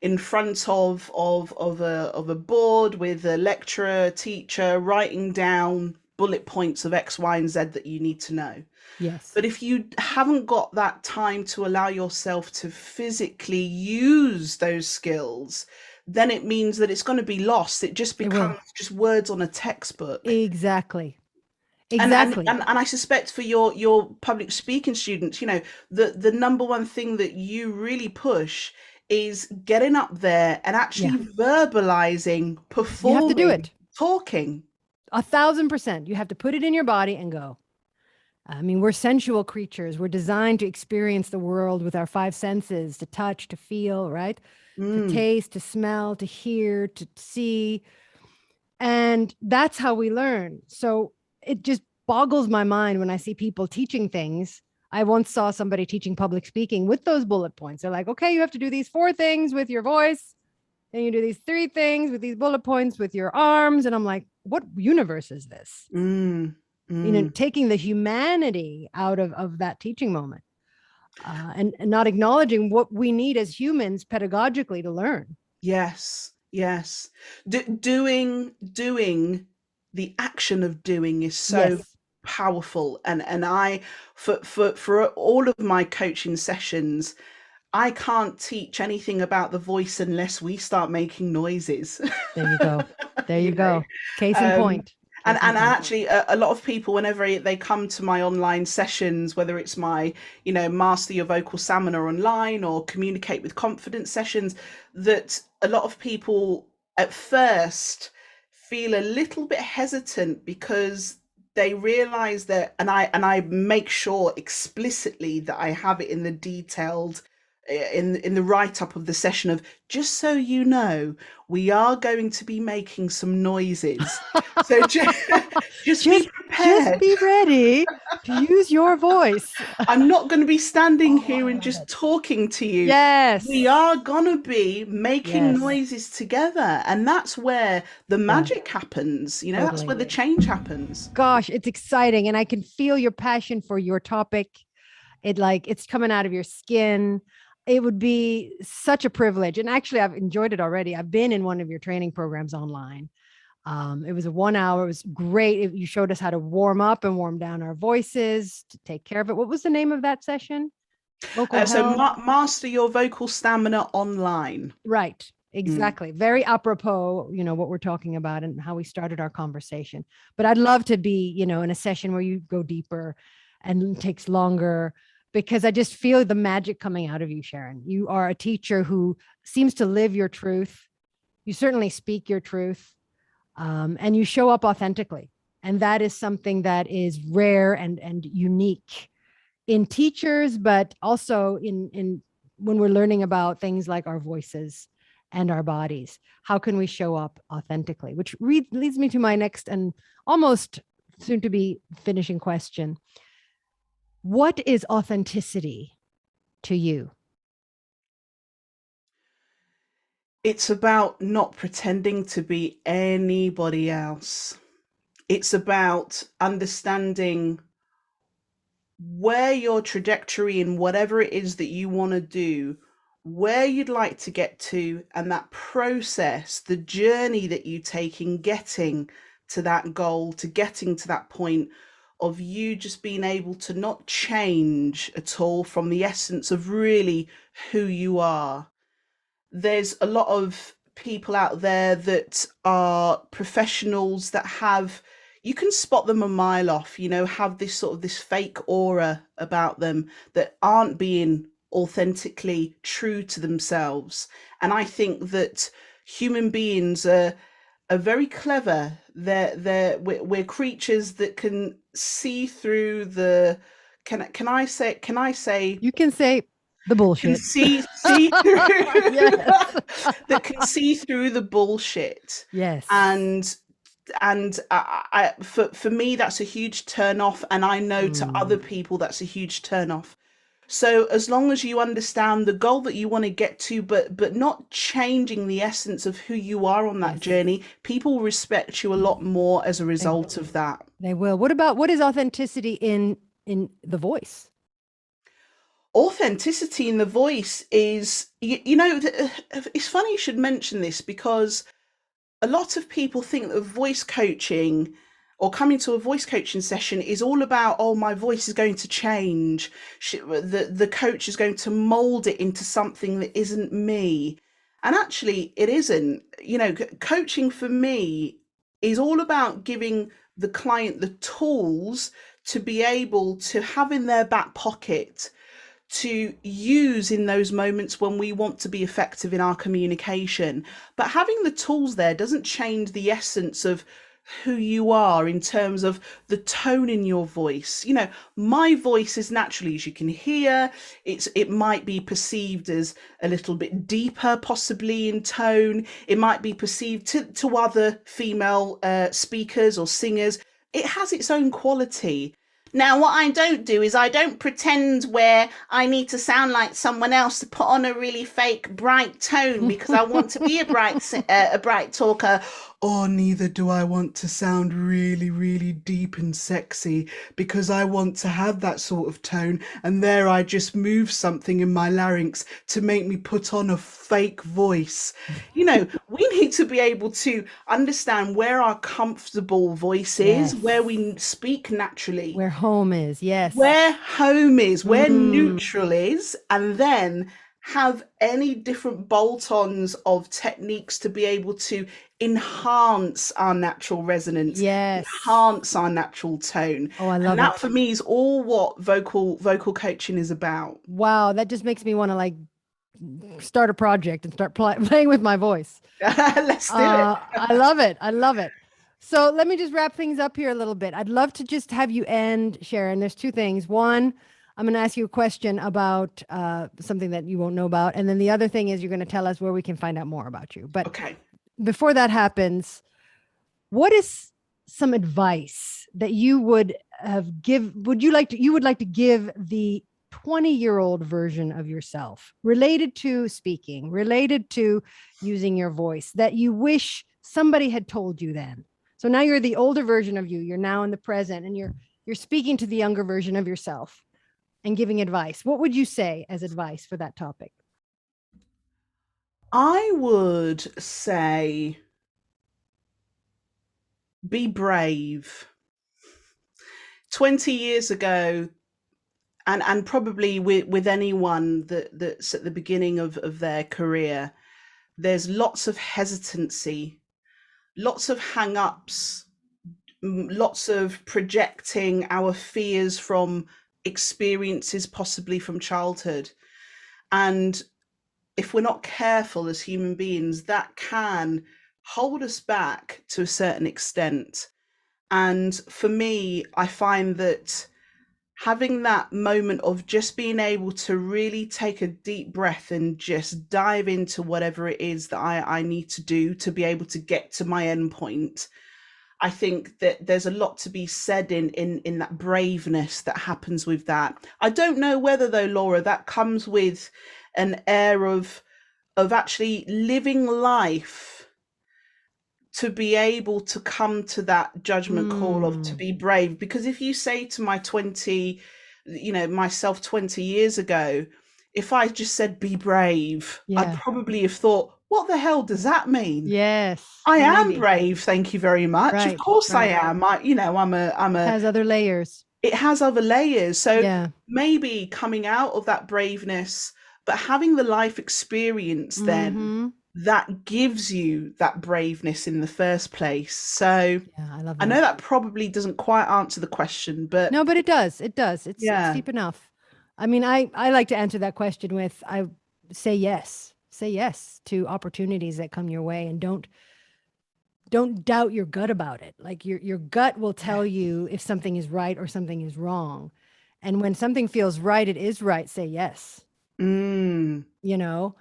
Speaker 2: in front of a board with a lecturer, teacher writing down bullet points of X, Y, and Z that you need to know.
Speaker 1: Yes.
Speaker 2: But if you haven't got that time to allow yourself to physically use those skills, then it means that it's going to be lost. It just
Speaker 1: It
Speaker 2: becomes
Speaker 1: will.
Speaker 2: just words on a textbook.
Speaker 1: Exactly.
Speaker 2: And and
Speaker 1: Exactly.
Speaker 2: and, and I suspect for your public speaking students, the number one thing that you really push is getting up there and
Speaker 1: Yeah.
Speaker 2: actually verbalizing,
Speaker 1: You have to do
Speaker 2: performing,
Speaker 1: it.
Speaker 2: talking.
Speaker 1: 1,000%. You have to put it in your body and go. I mean, we're sensual creatures. We're designed to experience the world with our five senses, to touch, to feel, right? To
Speaker 2: Mm,
Speaker 1: taste, to smell, to hear, to see. And that's how we learn. So it just boggles my mind when I see people teaching things. I once saw somebody teaching public speaking with those bullet points. They're like, okay, you have to do these 4 things with your voice. Then you do these 3 things with these bullet points with your arms. And I'm like, what universe is this?
Speaker 2: mm, mm.
Speaker 1: Taking the humanity out of that teaching moment, and not acknowledging what we need as humans pedagogically to learn.
Speaker 2: Yes, yes. Doing the action of doing is so
Speaker 1: Yes,
Speaker 2: powerful. And I, for all of my coaching sessions, I can't teach anything about the voice unless we start making noises.
Speaker 1: there you go. There
Speaker 2: you
Speaker 1: you
Speaker 2: know
Speaker 1: go. Case in
Speaker 2: um
Speaker 1: point.
Speaker 2: and
Speaker 1: Case in
Speaker 2: and
Speaker 1: point.
Speaker 2: actually a lot of people, whenever they come to my online sessions, whether it's my master your vocal stamina online or communicate with confidence sessions, that a lot of people at first feel a little bit hesitant because they realize that, and I make sure explicitly that I have it in the detailed in the write up of the session of, just so you know, we are going to be making some noises. So just be
Speaker 1: Just
Speaker 2: prepared.
Speaker 1: be ready to use your voice.
Speaker 2: I'm not going to be standing
Speaker 1: Oh, I
Speaker 2: here and
Speaker 1: love
Speaker 2: just
Speaker 1: it.
Speaker 2: talking to you. We
Speaker 1: Yes.
Speaker 2: are going to be making
Speaker 1: Yes.
Speaker 2: noises together. And that's where the
Speaker 1: Yeah,
Speaker 2: magic happens. That's where
Speaker 1: totally.
Speaker 2: the change happens.
Speaker 1: Gosh, it's exciting. And I can feel your passion for your topic. It's coming out of your skin. It would be such a privilege. And actually, I've enjoyed it already. I've been in one of your training programs online. It was a 1 hour. It was great. You showed us how to warm up and warm down our voices to take care of it. What was the name of that session? Vocal
Speaker 2: So
Speaker 1: health.
Speaker 2: master your vocal stamina online.
Speaker 1: Right.
Speaker 2: Mm.
Speaker 1: Exactly. Very apropos, what we're talking about and how we started our conversation. But I'd love to be, in a session where you go deeper and takes longer because I just feel the magic coming out of you, Sharon. You are a teacher who seems to live your truth. You certainly speak your truth, and you show up authentically. And that is something that is rare and unique in teachers, but also in when we're learning about things like our voices and our bodies. How can we show up authentically? Which leads me to my next and almost soon to be finishing question. What is authenticity to you?
Speaker 2: It's about not pretending to be anybody else. It's about understanding where your trajectory in whatever it is that you want to do, where you'd like to get to, and that process, the journey that you take in getting to that goal, to getting to that point of you just being able to not change at all from the essence of really who you are. There's a lot of people out there that are professionals that have, you can spot them a mile off, have this sort of this fake aura about them that aren't being authentically true to themselves. And I think that human beings are very clever. We're creatures that can see through the, can I say
Speaker 1: You can say the
Speaker 2: can
Speaker 1: bullshit.
Speaker 2: see through
Speaker 1: Yes.
Speaker 2: that can see through the bullshit.
Speaker 1: Yes.
Speaker 2: And for me that's a huge turn off, and I know to other
Speaker 1: Mm.
Speaker 2: people that's a huge turn off. So as long as you understand the goal that you want to get to, but not changing the essence of who you are on that
Speaker 1: Yes.
Speaker 2: journey, people respect you a lot more as a result of that.
Speaker 1: They will. What is authenticity in the voice?
Speaker 2: Authenticity in the voice is, it's funny you should mention this, because a lot of people think that voice coaching or coming to a voice coaching session is all about, oh, my voice is going to change. The coach is going to mold it into something that isn't me. And actually, it isn't. Coaching for me is all about giving the client the tools to be able to have in their back pocket, to use in those moments when we want to be effective in our communication. But having the tools there doesn't change the essence of who you are in terms of the tone in your voice. My voice is naturally, as you can hear, it might be perceived as a little bit deeper, possibly in tone. It might be perceived to other female speakers or singers. It has its own quality. Now, what I don't do is I don't pretend where I need to sound like someone else to put on a really fake bright tone because I want to be a bright talker. Or neither do I want to sound really, really deep and sexy because I want to have that sort of tone. And there I just move something in my larynx to make me put on a fake voice. We need to be able to understand where our comfortable voice is,
Speaker 1: Yes.
Speaker 2: where we speak naturally,
Speaker 1: Where home is. Yes.
Speaker 2: where home is, where
Speaker 1: Mm.
Speaker 2: neutral is, and then have any different bolt-ons of techniques to be able to enhance our natural resonance,
Speaker 1: Yes.
Speaker 2: enhance our natural tone.
Speaker 1: Oh, I
Speaker 2: And
Speaker 1: love
Speaker 2: that
Speaker 1: it.
Speaker 2: for me is all what vocal coaching is about.
Speaker 1: Wow, that just makes me want to start a project and start playing with my voice.
Speaker 2: Let's do it.
Speaker 1: I love it. I love it. So let me just wrap things up here a little bit. I'd love to just have you end, Sharon. There's two things. One, I'm going to ask you a question about something that you won't know about. And then the other thing is you're going to tell us where we can find out more about you. But
Speaker 2: Okay.
Speaker 1: before that happens, what is some advice that you would like to give the 20-year-old version of yourself related to speaking, related to using your voice that you wish somebody had told you then? So now you're the older version of you. You're now in the present and you're speaking to the younger version of yourself and giving advice. What would you say as advice for that topic?
Speaker 2: I would say be brave. 20 years ago, and probably with anyone that's at the beginning of their career, there's lots of hesitancy, lots of hang-ups, lots of projecting our fears from experiences possibly from childhood. And if we're not careful as human beings, that can hold us back to a certain extent. And for me, I find that having that moment of just being able to really take a deep breath and just dive into whatever it is that I need to do to be able to get to my end point. I think that there's a lot to be said in that braveness that happens with that. I don't know whether though, Laura, that comes with an air of actually living life to be able to come to that judgment call of to be brave. Because if you say to myself 20 years ago, if I just said be brave, I'd probably have thought, what the hell does that mean?
Speaker 1: Yes.
Speaker 2: I am
Speaker 1: maybe.
Speaker 2: brave, thank you very much.
Speaker 1: Right,
Speaker 2: Of course I
Speaker 1: right.
Speaker 2: am. It
Speaker 1: Has other layers.
Speaker 2: has other layers. So
Speaker 1: Yeah.
Speaker 2: maybe coming out of that braveness, but having the life experience then that gives you that braveness in the first place. So
Speaker 1: Yeah, I love
Speaker 2: I
Speaker 1: that.
Speaker 2: know that probably doesn't quite answer the question, but
Speaker 1: No, but it does. It does. It's
Speaker 2: yeah.
Speaker 1: deep enough. I mean, I like to answer that question with I say yes. Say yes to opportunities that come your way and don't doubt your gut about it. Like your gut will tell you if something is right or something is wrong. And when something feels right, it is right, say yes.
Speaker 2: Mm.
Speaker 1: You know,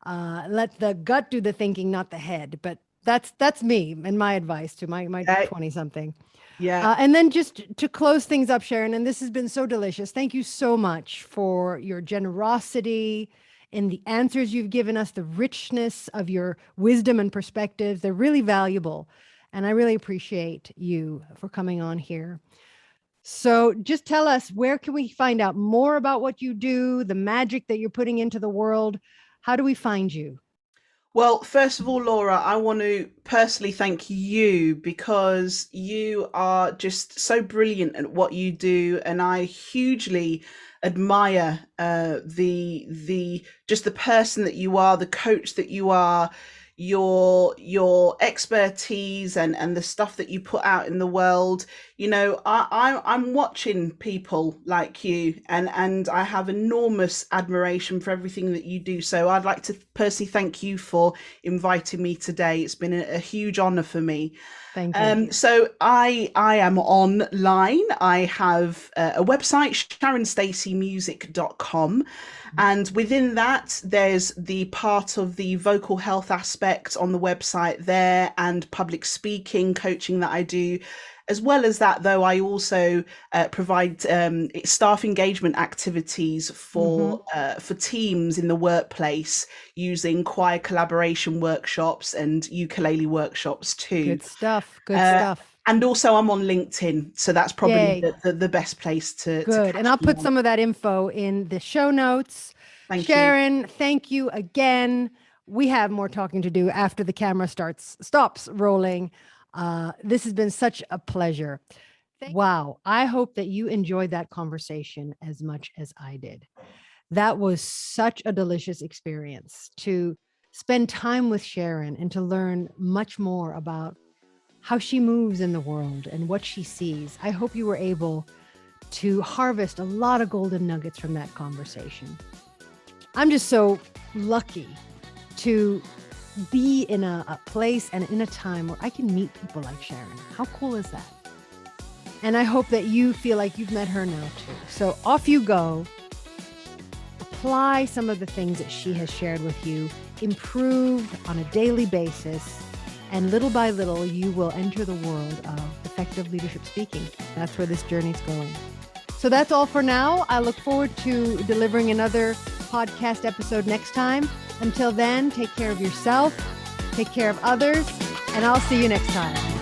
Speaker 1: let the gut do the thinking, not the head. But that's me and my advice to my 20 something.
Speaker 2: Yeah.
Speaker 1: And then just to close things up, Sharon, and this has been so delicious. Thank you so much for your generosity in the answers you've given us, the richness of your wisdom and perspectives. They're really valuable. And I really appreciate you for coming on here. So just tell us, where can we find out more about what you do, the magic that you're putting into the world? How do we find you?
Speaker 2: Well, first of all, Laura, I want to personally thank you because you are just so brilliant at what you do, and I hugely admire the just the person that you are, the coach that you are, your expertise and the stuff that you put out in the world. I'm watching people like you, and I have enormous admiration for everything that you do. So I'd like to personally thank you for inviting me today. It's been a huge honor for me.
Speaker 1: Thank you.
Speaker 2: So I am online. I have a website, sharonstaceymusic.com. And within that, there's the part of the vocal health aspect on the website there and public speaking coaching that I do. As well as that, though, I also provide staff engagement activities for teams in the workplace using choir collaboration workshops and ukulele workshops too.
Speaker 1: Good stuff. Good stuff.
Speaker 2: And also I'm on LinkedIn, so that's probably
Speaker 1: Yay.
Speaker 2: the best place to
Speaker 1: Good.
Speaker 2: catch
Speaker 1: And I'll
Speaker 2: me
Speaker 1: put
Speaker 2: on.
Speaker 1: some of that info in the show notes.
Speaker 2: Thank you.
Speaker 1: Sharon, thank you again. We have more talking to do after the camera stops rolling. This has been such a pleasure. Wow. I hope that you enjoyed that conversation as much as I did. That was such a delicious experience to spend time with Sharon and to learn much more about how she moves in the world and what she sees. I hope you were able to harvest a lot of golden nuggets from that conversation. I'm just so lucky to be in a place and in a time where I can meet people like Sharon. How cool is that? And I hope that you feel like you've met her now too. So off you go. Apply some of the things that she has shared with you. Improve on a daily basis. And little by little, you will enter the world of effective leadership speaking. That's where this journey's going. So that's all for now. I look forward to delivering another podcast episode next time. Until then, take care of yourself, take care of others, and I'll see you next time.